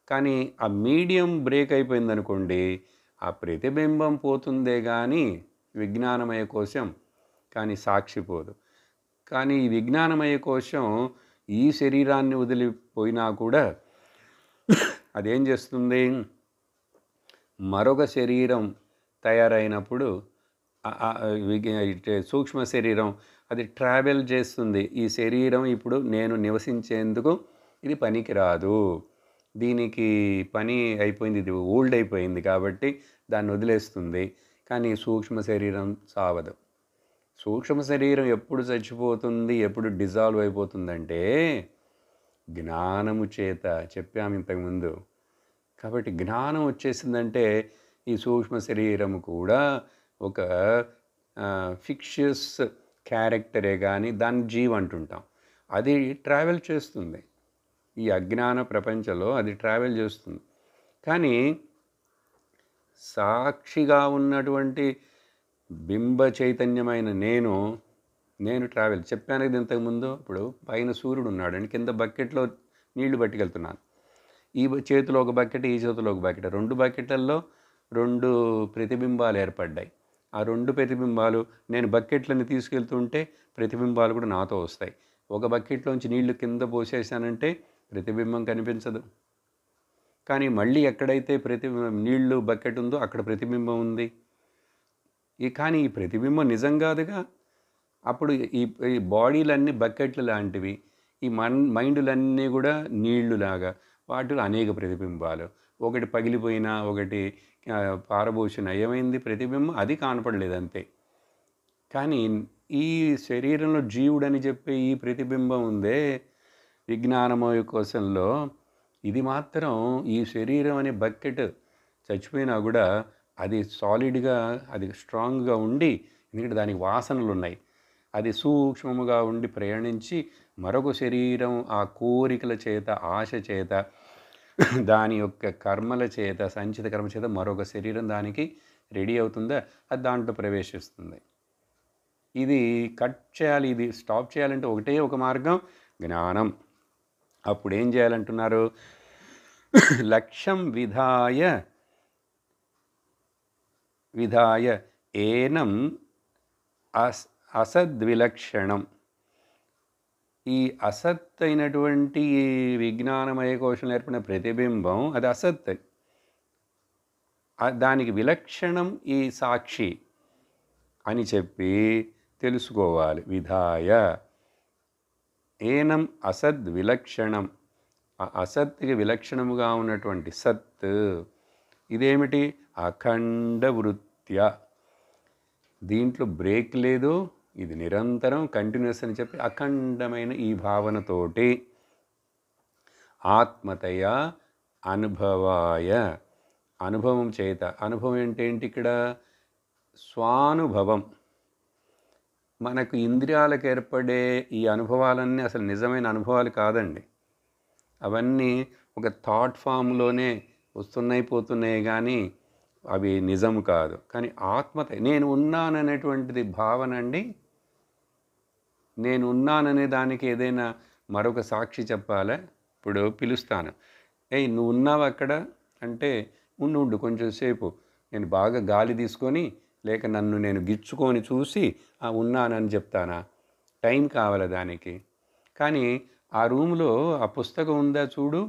కానీ ఆ మీడియం బ్రేక్ అయిపోయిందనుకోండి, ఆ ప్రతిబింబం పోతుందే కానీ విజ్ఞానమయ కోశం కానీ సాక్షిపోదు. కానీ ఈ విజ్ఞానమయ కోశం ఈ శరీరాన్ని వదిలిపోయినా కూడా అదేం చేస్తుంది? మరొక శరీరం తయారైనప్పుడు సూక్ష్మ శరీరం అది ట్రావెల్ చేస్తుంది. ఈ శరీరం ఇప్పుడు నేను నివసించేందుకు ఇది పనికిరాదు, దీనికి పని అయిపోయింది, ఇది ఓల్డ్ అయిపోయింది కాబట్టి దాన్ని వదిలేస్తుంది. కానీ సూక్ష్మ శరీరం సావదు. సూక్ష్మ శరీరం ఎప్పుడు చచ్చిపోతుంది, ఎప్పుడు డిజాల్వ్ అయిపోతుందంటే జ్ఞానము చేత. చెప్పాము ఇంతకుముందు. కాబట్టి జ్ఞానం వచ్చేసిందంటే ఈ సూక్ష్మ శరీరం కూడా ఒక ఫిక్షియస్ క్యారెక్టరే కానీ దాన్ని జీవ్ అంటుంటాం. అది ట్రావెల్ చేస్తుంది. ఈ అజ్ఞాన ప్రపంచంలో అది ట్రావెల్ చేస్తుంది. కానీ సాక్షిగా ఉన్నటువంటి బింబ చైతన్యమైన నేను ట్రావెల్ చెప్పాను కదా ఇంతకుముందు. ఇప్పుడు పైన సూర్యుడు ఉన్నాడండి, కింద బకెట్లో నీళ్లు పట్టుకెళ్తున్నాను. ఈ చేతిలో ఒక బకెట్, ఈ చేతిలో ఒక బకెట్, 2 బకెట్లలో 2 ప్రతిబింబాలు ఏర్పడ్డాయి. ఆ 2 ప్రతిబింబాలు నేను బకెట్లను తీసుకెళ్తుంటే ప్రతిబింబాలు కూడా నాతో వస్తాయి. ఒక బకెట్లోంచి నీళ్లు కింద పోసేసానంటే ప్రతిబింబం కనిపించదు. కానీ మళ్ళీ ఎక్కడైతే నీళ్లు బకెట్ ఉందో అక్కడ ప్రతిబింబం ఉంది. కానీ ఈ ప్రతిబింబం నిజం కాదుగా. అప్పుడు ఈ బాడీలన్నీ బకెట్లు లాంటివి, ఈ మైండ్లన్నీ కూడా నీళ్లులాగా, వాటిలో అనేక ప్రతిబింబాలు. ఒకటి పగిలిపోయినా ఒకటి పారబోసిన ఏమైంది ప్రతిబింబం అది కనపడలేదు అంతే. కానీ ఈ శరీరంలో జీవుడని చెప్పే ఈ ప్రతిబింబం ఉందే విజ్ఞానమయ కోశంలో, ఇది మాత్రం ఈ శరీరం అనే బకెట్ చచ్చిపోయినా కూడా అది సాలిడ్గా, అది స్ట్రాంగ్గా ఉండి, ఎందుకంటే దానికి వాసనలు ఉన్నాయి, అది సూక్ష్మముగా ఉండి ప్రయాణించి మరొక శరీరం ఆ కోరికల చేత, ఆశ చేత, దాని యొక్క కర్మల చేత, సంచిత కర్మ చేత మరొక శరీరం దానికి రెడీ అవుతుందా, అది దాంట్లో ప్రవేశిస్తుంది. ఇది కట్ చేయాలి, ఇది స్టాప్ చేయాలంటే ఒకటే ఒక మార్గం, జ్ఞానం. అప్పుడు ఏం చేయాలంటున్నారు? లక్ష్యం విధాయ ఏనం అసద్విలక్షణం. ఈ అసత్ అయినటువంటి విజ్ఞానమయ కోశం ఏర్పడిన ప్రతిబింబం అది అసత్, దానికి విలక్షణం ఈ సాక్షి అని చెప్పి తెలుసుకోవాలి. విధాయ ఏనం అసద్విలక్షణం, అసత్కి విలక్షణముగా ఉన్నటువంటి సత్ ఇదేమిటి? అఖండ వృత్య, దీంట్లో బ్రేక్ లేదు, ఇది నిరంతరం కంటిన్యూస్ అని చెప్పి అఖండమైన ఈ భావనతోటి ఆత్మతయ అనుభవాయ, అనుభవం చేత, అనుభవం ఏంటి ఇక్కడ? స్వానుభవం. మనకు ఇంద్రియాలకు ఏర్పడే ఈ అనుభవాలన్నీ అసలు నిజమైన అనుభవాలు కాదండి. అవన్నీ ఒక థాట్ ఫామ్లోనే వస్తున్నాయి పోతున్నాయి, కానీ అవి నిజం కాదు. కానీ ఆత్మత, నేను ఉన్నాననేటువంటిది భావన అండి. నేను ఉన్నాననే దానికి ఏదైనా మరొక సాక్షి చెప్పాలా? ఇప్పుడు పిలుస్తాను, ఏయ్ నువ్వు ఉన్నావు అక్కడ అంటే, ఉండు కొంచెం సేపు, నేను బాగా గాలి తీసుకొని లేక నన్ను నేను గిచ్చుకొని చూసి ఉన్నానని చెప్తానా? టైం కావాలి దానికి. కానీ ఆ రూమ్లో ఆ పుస్తకం ఉందా చూడు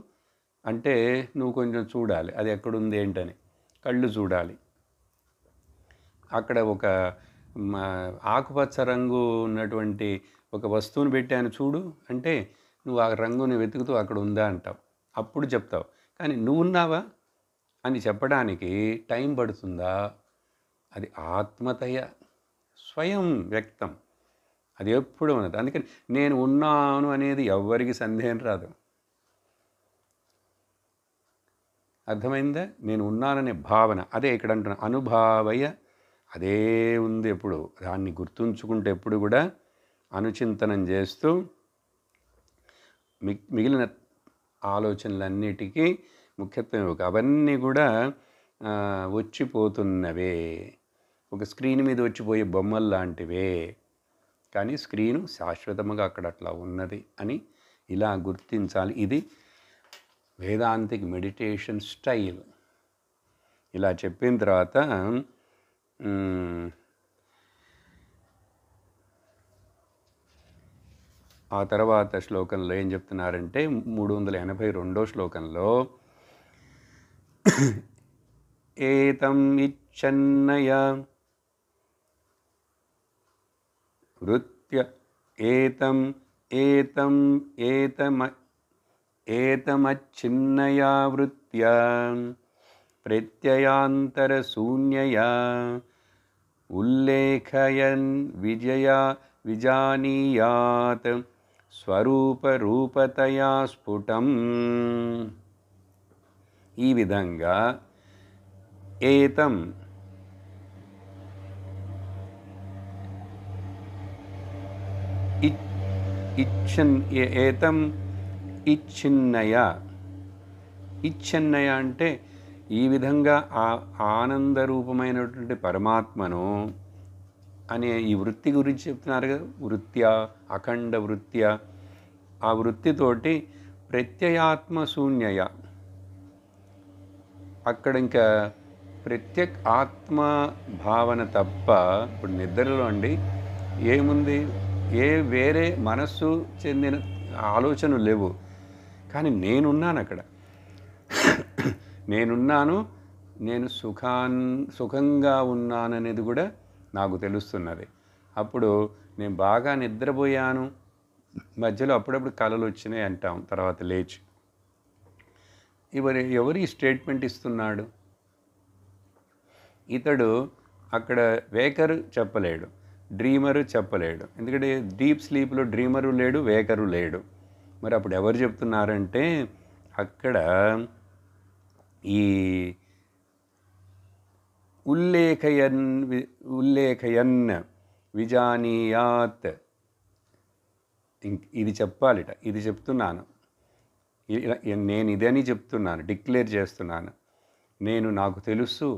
అంటే నువ్వు కొంచెం చూడాలి, అది ఎక్కడుంది ఏంటని, కళ్ళు చూడాలి. అక్కడ ఒక ఆకుపచ్చ రంగు ఉన్నటువంటి ఒక వస్తువుని పెట్టాను చూడు అంటే నువ్వు ఆ రంగుని వెతుకుతూ అక్కడ ఉందా అంటావు, అప్పుడు చెప్తావు. కానీ నువ్వు ఉన్నావా అని చెప్పడానికి టైం పడుతుందా? అది ఆత్మతయ, స్వయం వ్యక్తం, అది ఎప్పుడు ఉన్నది. అందుకని నేను ఉన్నాను అనేది ఎవ్వరికి సందేహం రాదు. అర్థమైందా? నేను ఉన్నాననే భావన, అదే ఇక్కడ అంటున్నా, అనుభావయ, అదే ఉంది ఎప్పుడు. దాన్ని గుర్తుంచుకుంటే ఎప్పుడు కూడా అనుచింతనం చేస్తూ మిగిలిన ఆలోచనలన్నిటికీ ముఖ్యత్వం ఇవ్వక, అవన్నీ కూడా వచ్చిపోతున్నవే, ఒక స్క్రీన్ మీద వచ్చిపోయే బొమ్మలు లాంటివే. కానీ స్క్రీను శాశ్వతంగా అక్కడ అట్లా ఉన్నది అని ఇలా గుర్తించాలి. ఇది వేదాంతిక్ మెడిటేషన్ స్టైల్. ఇలా చెప్పిన తర్వాత ఆ తర్వాత శ్లోకంలో ఏం చెప్తున్నారంటే 382వ శ్లోకంలో ఏతం ఇచ్చన్నయ వృత్య ఏతమచ్చిన్నయా వృత్య ప్రత్యయాంతరశూన్యయా ఉల్లేఖయన్ విజానీయాత్ స్వరూపరూపతయా స్ఫుటం. ఈ విధంగా ఏతం ఇచ్ఛన్నయ అంటే ఈ విధంగా ఆ ఆనందరూపమైనటువంటి పరమాత్మను అనే ఈ వృత్తి గురించి చెప్తున్నారు కదా. వృత్య, అఖండ వృత్య, ఆ వృత్తితోటి ప్రత్యయాత్మశూన్యయ, అక్కడ ఇంకా ప్రత్యేక ఆత్మ భావన తప్ప, ఇప్పుడు నిద్రలో అండి ఏముంది, ఏ వేరే మనస్సు చెందిన ఆలోచనలు లేవు. కానీ నేనున్నాను అక్కడ, నేనున్నాను, నేను సుఖంగా ఉన్నాననేది కూడా నాకు తెలుస్తున్నది. అప్పుడు నేను బాగా నిద్రపోయాను, మధ్యలో అప్పుడప్పుడు కలలు వచ్చినాయి అంటాం, తర్వాత లేచి ఎవరు ఈ స్టేట్మెంట్ ఇస్తున్నాడు? ఇతడు అక్కడ వేకరు చెప్పలేడు, డ్రీమరు చెప్పలేడు. ఎందుకంటే డీప్ స్లీప్లో డ్రీమరు లేడు, వేకరు లేడు. మరి అప్పుడు ఎవరు చెప్తున్నారంటే అక్కడ ఈ ఉల్లేఖయన్ విజానీయాత్, ఇది చెప్పాలిట. ఇది చెప్తున్నాను, నేను ఇదని చెప్తున్నాను, డిక్లేర్ చేస్తున్నాను. నాకు తెలుసు,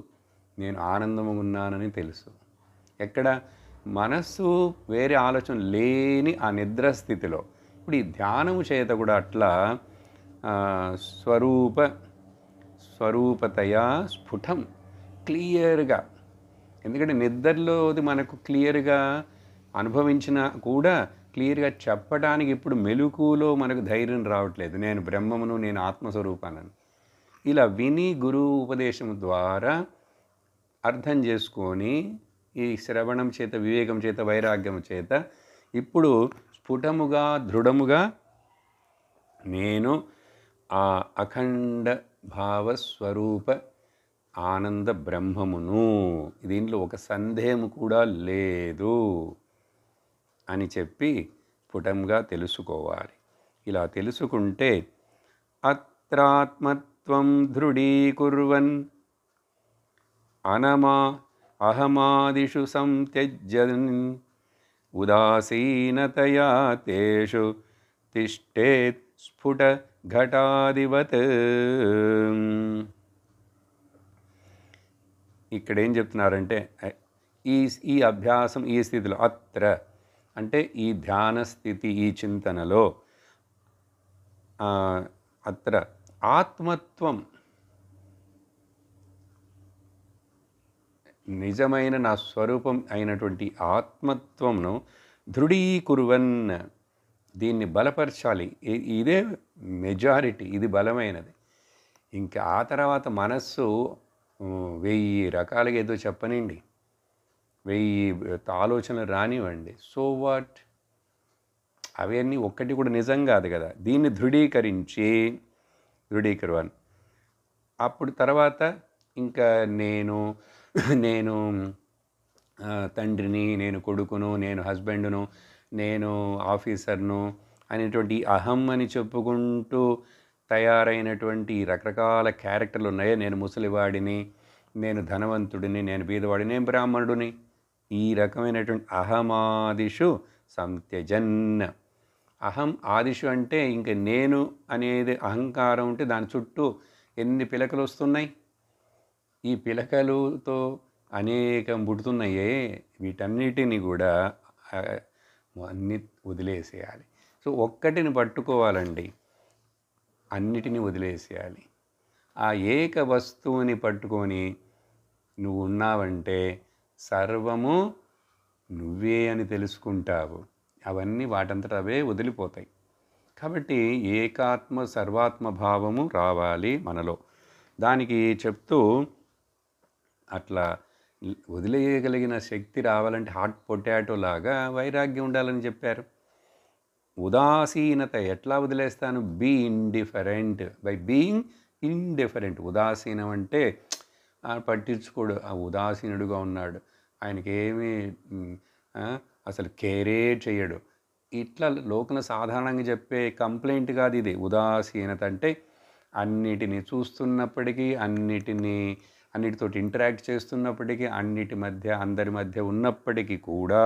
నేను ఆనందంగా ఉన్నానని తెలుసు. ఎక్కడ? మనస్సు వేరే ఆలోచన లేని ఆ నిద్ర స్థితిలో. ఇప్పుడు ఈ ధ్యానము చేత కూడా అట్లా స్వరూపతయా స్ఫుటం, క్లియర్గా. ఎందుకంటే నిద్రలోది మనకు క్లియర్గా అనుభవించినా కూడా క్లియర్గా చెప్పడానికి ఇప్పుడు మెలకువలో మనకు ధైర్యం రావట్లేదు. నేను బ్రహ్మమును, నేను ఆత్మస్వరూపానని. ఇలా విని గురువు ఉపదేశం ద్వారా అర్థం చేసుకొని ఈ శ్రవణం చేత, వివేకం చేత, వైరాగ్యం చేత ఇప్పుడు స్ఫుటముగా, దృఢముగా నేను ఆ అఖండ భావస్వరూప ఆనంద బ్రహ్మమును, దీంట్లో ఒక సందేహం కూడా లేదు అని చెప్పి స్ఫుటంగా తెలుసుకోవాలి. ఇలా తెలుసుకుంటే అత్రాత్మత్వం దృఢీకుర్వన్ అహమాదిషు సంత్యజ్యన్ ఉదాసీనతయా తేషు తిష్టేత్ స్ఫుట ఘటాదివత్. ఇక్కడ ఏం చెప్తున్నారంటే ఈ అభ్యాసం, ఈ స్థితిలో, అత్ర అంటే ఈ ధ్యాన స్థితి, ఈ చింతనలో అత్ర ఆత్మత్వం, నిజమైన నా స్వరూపం అయినటువంటి ఆత్మత్వంను దృఢీకుర్వన్, దీన్ని బలపరచాలి. ఇదే మెజారిటీ, ఇది బలమైనది. ఇంకా ఆ తర్వాత మనస్సు 1000 రకాలుగా ఏదో చెప్పనండి, 1000 ఆలోచనలు రానివ్వండి, సో వాట్, అవన్నీ ఒక్కటి కూడా నిజం కాదు కదా. దీన్ని దృఢీకరవన్. అప్పుడు తర్వాత ఇంకా నేను తండ్రిని, నేను కొడుకును, నేను హస్బెండ్ను, నేను ఆఫీసర్ను అనేటువంటి అహం అని చెప్పుకుంటూ తయారైనటువంటి రకరకాల క్యారెక్టర్లు ఉన్నాయో, నేను ముసలివాడిని, నేను ధనవంతుడిని, నేను బీదవాడిని, నేను బ్రాహ్మణుడిని, ఈ రకమైనటువంటి అహమాదిషు సంత్యజన్. అహం ఆదిషు అంటే ఇంక నేను అనేది అహంకారం ఉంటే దాని చుట్టూ ఎన్ని పిలకలు వస్తున్నాయి. ఈ పిలకలుతో అనేకం పుడుతున్నాయే, వీటన్నిటిని కూడా అన్ని వదిలేసేయాలి. సో ఒక్కటిని పట్టుకోవాలండి, అన్నిటినీ వదిలేసేయాలి. ఆ ఏక వస్తువుని పట్టుకొని నువ్వు ఉన్నావంటే సర్వము నువ్వే అని తెలుసుకుంటావు. అవన్నీ వాటంతట అవే వదిలిపోతాయి. కాబట్టి ఏకాత్మ సర్వాత్మ భావము రావాలి మనలో. దానికి చెప్తూ అట్లా వదిలేయగలిగిన శక్తి రావాలంటే హాట్ పొటాటో లాగా వైరాగ్యం ఉండాలని చెప్పారు. ఉదాసీనత ఎట్లా వదిలేస్తాను? Be indifferent. By being indifferent. ఉదాసీనం అంటే పట్టించుకోడు, ఆ ఉదాసీనుడుగా ఉన్నాడు, ఆయనకేమీ అసలు కేరే చేయడు. ఇట్లా లోకంలో సాధారణంగా చెప్పే కంప్లైంట్ కాదు ఇది. ఉదాసీనత అంటే అన్నిటినీ చూస్తున్నప్పటికీ, అన్నిటితోటి ఇంటరాక్ట్ చేస్తున్నప్పటికీ, అందరి మధ్య ఉన్నప్పటికీ కూడా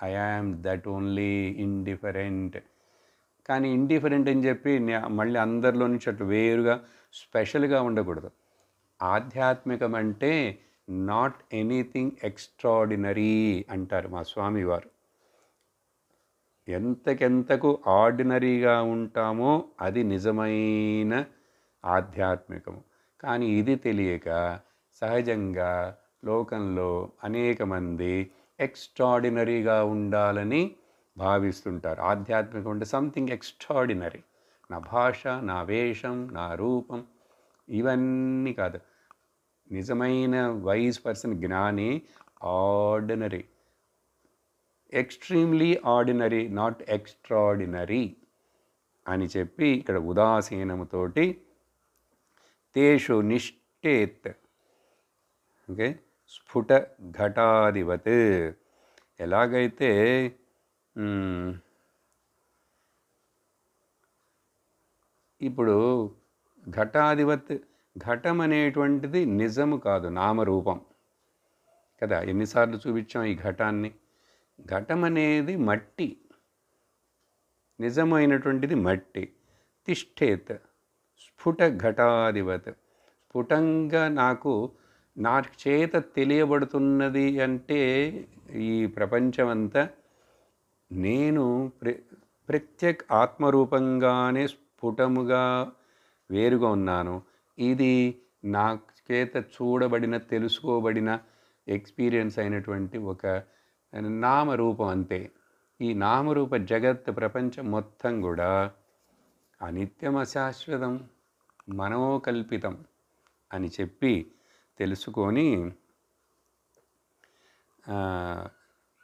I am that only indifferent. కానీ ఇండిఫరెంట్ అని చెప్పి మళ్ళీ అందరిలో నుంచి అట్లా వేరుగా స్పెషల్గా ఉండకూడదు. ఆధ్యాత్మికం అంటే నాట్ ఎనీథింగ్ ఎక్స్ట్రాడినరీ అంటారు మా స్వామివారు. ఎంతకెంతకు ఆర్డినరీగా ఉంటామో అది నిజమైన ఆధ్యాత్మికము. కానీ ఇది తెలియక సహజంగా లోకంలో అనేక మంది ఎక్స్ట్రాడినరీగా ఉండాలని భావిస్తుంటారు. ఆధ్యాత్మికం అంటే సంథింగ్ ఎక్స్ట్రాడినరీ. నా భాష, నా వేషం, నా రూపం, ఇవన్నీ కాదు. నిజమైన వైజ్ పర్సన్, జ్ఞాని ordinary, extremely ordinary, not extraordinary. అని చెప్పి ఇక్కడ ఉదాసీనముతోటి తేషు నిష్టేత్, ఓకే, స్ఫుట ఘటాధివత్. ఎలాగైతే ఇప్పుడు ఘటాధివత్, ఘటం అనేటువంటిది నిజము కాదు, నామరూపం కదా. ఎన్నిసార్లు చూపించాం ఈ ఘటాన్ని. ఘటం అనేది మట్టి, నిజమైనటువంటిది మట్టి. తిష్టేత్ స్ఫుట ఘటాధివత్, స్ఫుటంగా నాకు నా చేత తెలియబడుతున్నది అంటే ఈ ప్రపంచమంతా నేను ప్రత్యేక ఆత్మరూపంగానే స్ఫుటముగా వేరుగా ఉన్నాను. ఇది నా చేత చూడబడిన, తెలుసుకోబడిన, ఎక్స్పీరియన్స్ అయినటువంటి ఒక నామరూపం అంతే. ఈ నామరూప జగత్ ప్రపంచం మొత్తం కూడా అనిత్యం, అశాశ్వతం, మనోకల్పితం అని చెప్పి తెలుసుకొని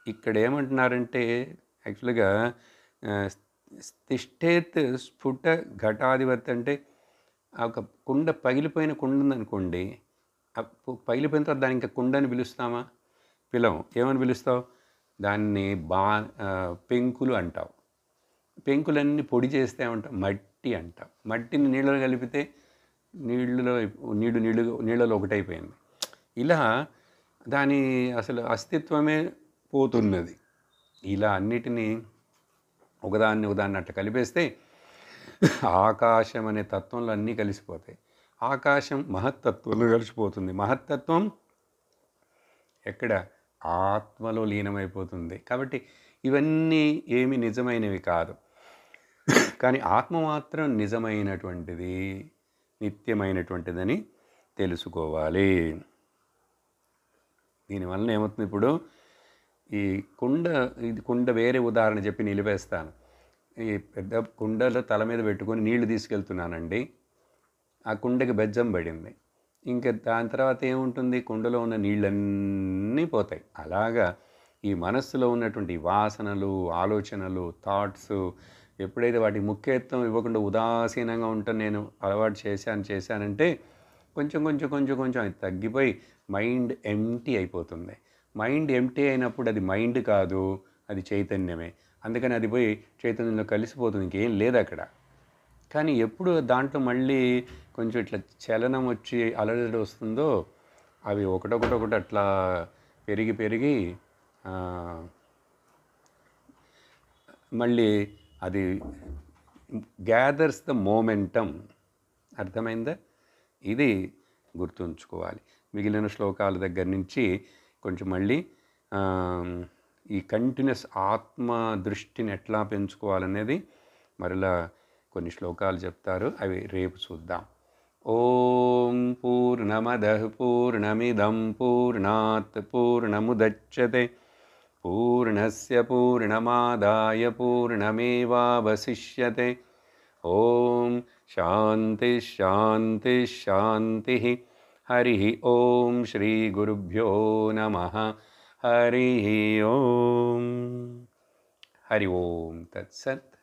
ఇక్కడ ఏమంటున్నారంటే యాక్చువల్గా తిష్టేత్ స్ఫుట ఘటాధిపతి అంటే ఒక కుండ, పగిలిపోయిన కుండ ఉందనుకోండి, పగిలిపోయిన తర్వాత దాని ఇంకా కుండని పిలుస్తామా? పిలవం. ఏమని పిలుస్తావు? దాన్ని పెంకులు అంటావు. పెంకులన్నీ పొడి చేస్తే ఏమంటావు? మట్టి అంటావు. మట్టిని నీళ్ళలో కలిపితే నీళ్ళలో ఒకటైపోయింది. ఇలా దాని అసలు అస్తిత్వమే పోతున్నది. ఇలా అన్నిటినీ ఒకదాన్ని అట్లా కలిపేస్తే ఆకాశం అనే తత్వంలో అన్నీ కలిసిపోతాయి. ఆకాశం మహత్తత్వంలో కలిసిపోతుంది. మహత్తత్వం ఎక్కడ? ఆత్మలో లీనమైపోతుంది. కాబట్టి ఇవన్నీ ఏమి నిజమైనవి కాదు, కానీ ఆత్మ మాత్రం నిజమైనటువంటిది, నిత్యమైనటువంటిదని తెలుసుకోవాలి. దీనివల్ల ఏమవుతుంది? ఇప్పుడు ఈ కుండ వేరే ఉదాహరణ చెప్పి నిలిపేస్తాను. ఈ పెద్ద కుండలో తల మీద పెట్టుకొని నీళ్లు తీసుకెళ్తున్నానండి, ఆ కుండకి బెజ్జం పడింది. ఇంకా దాని తర్వాత ఏముంటుంది? కుండలో ఉన్న నీళ్ళన్నీ పోతాయి. అలాగా ఈ మనస్సులో ఉన్నటువంటి వాసనలు, ఆలోచనలు, థాట్స్ ఎప్పుడైతే వాటికి ముఖ్యత్వం ఇవ్వకుండా ఉదాసీనంగా ఉంటాను, నేను అలవాటు చేశానంటే కొంచెం అది తగ్గిపోయి మైండ్ ఎంప్టీ అయిపోతుంది. మైండ్ ఎంప్టీ అయినప్పుడు అది మైండ్ కాదు, అది చైతన్యమే. అందుకని అది పోయి చైతన్యంలో కలిసిపోతుంది, ఇంకేం లేదు అక్కడ. కానీ ఎప్పుడు దాంట్లో మళ్ళీ కొంచెం ఇట్లా చలనం వచ్చి అలజడి వస్తుందో అవి ఒకటొకటి అట్లా పెరిగి మళ్ళీ అది గ్యాదర్స్ ద మోమెంటమ్. అర్థమైందా? ఇది గుర్తుంచుకోవాలి. మిగిలిన శ్లోకాల దగ్గర నుంచి కొంచెం మళ్ళీ ఈ కంటిన్యూస్ ఆత్మ దృష్టిని ఎట్లా పెంచుకోవాలనేది మరలా కొన్ని శ్లోకాలు చెప్తారు, అవి రేపు చూద్దాం. ఓం పూర్ణమదః పూర్ణమిదం పూర్ణాత్ పూర్ణముదచ్యతే పూర్ణస్య పూర్ణమాదాయ పూర్ణమేవావశిష్యతే. ఓం శాంతి శాంతి శాంతి. హరి ఓం శ్రీ గురుభ్యో నమః. హరి ఓం. హరి ఓం తత్సత్.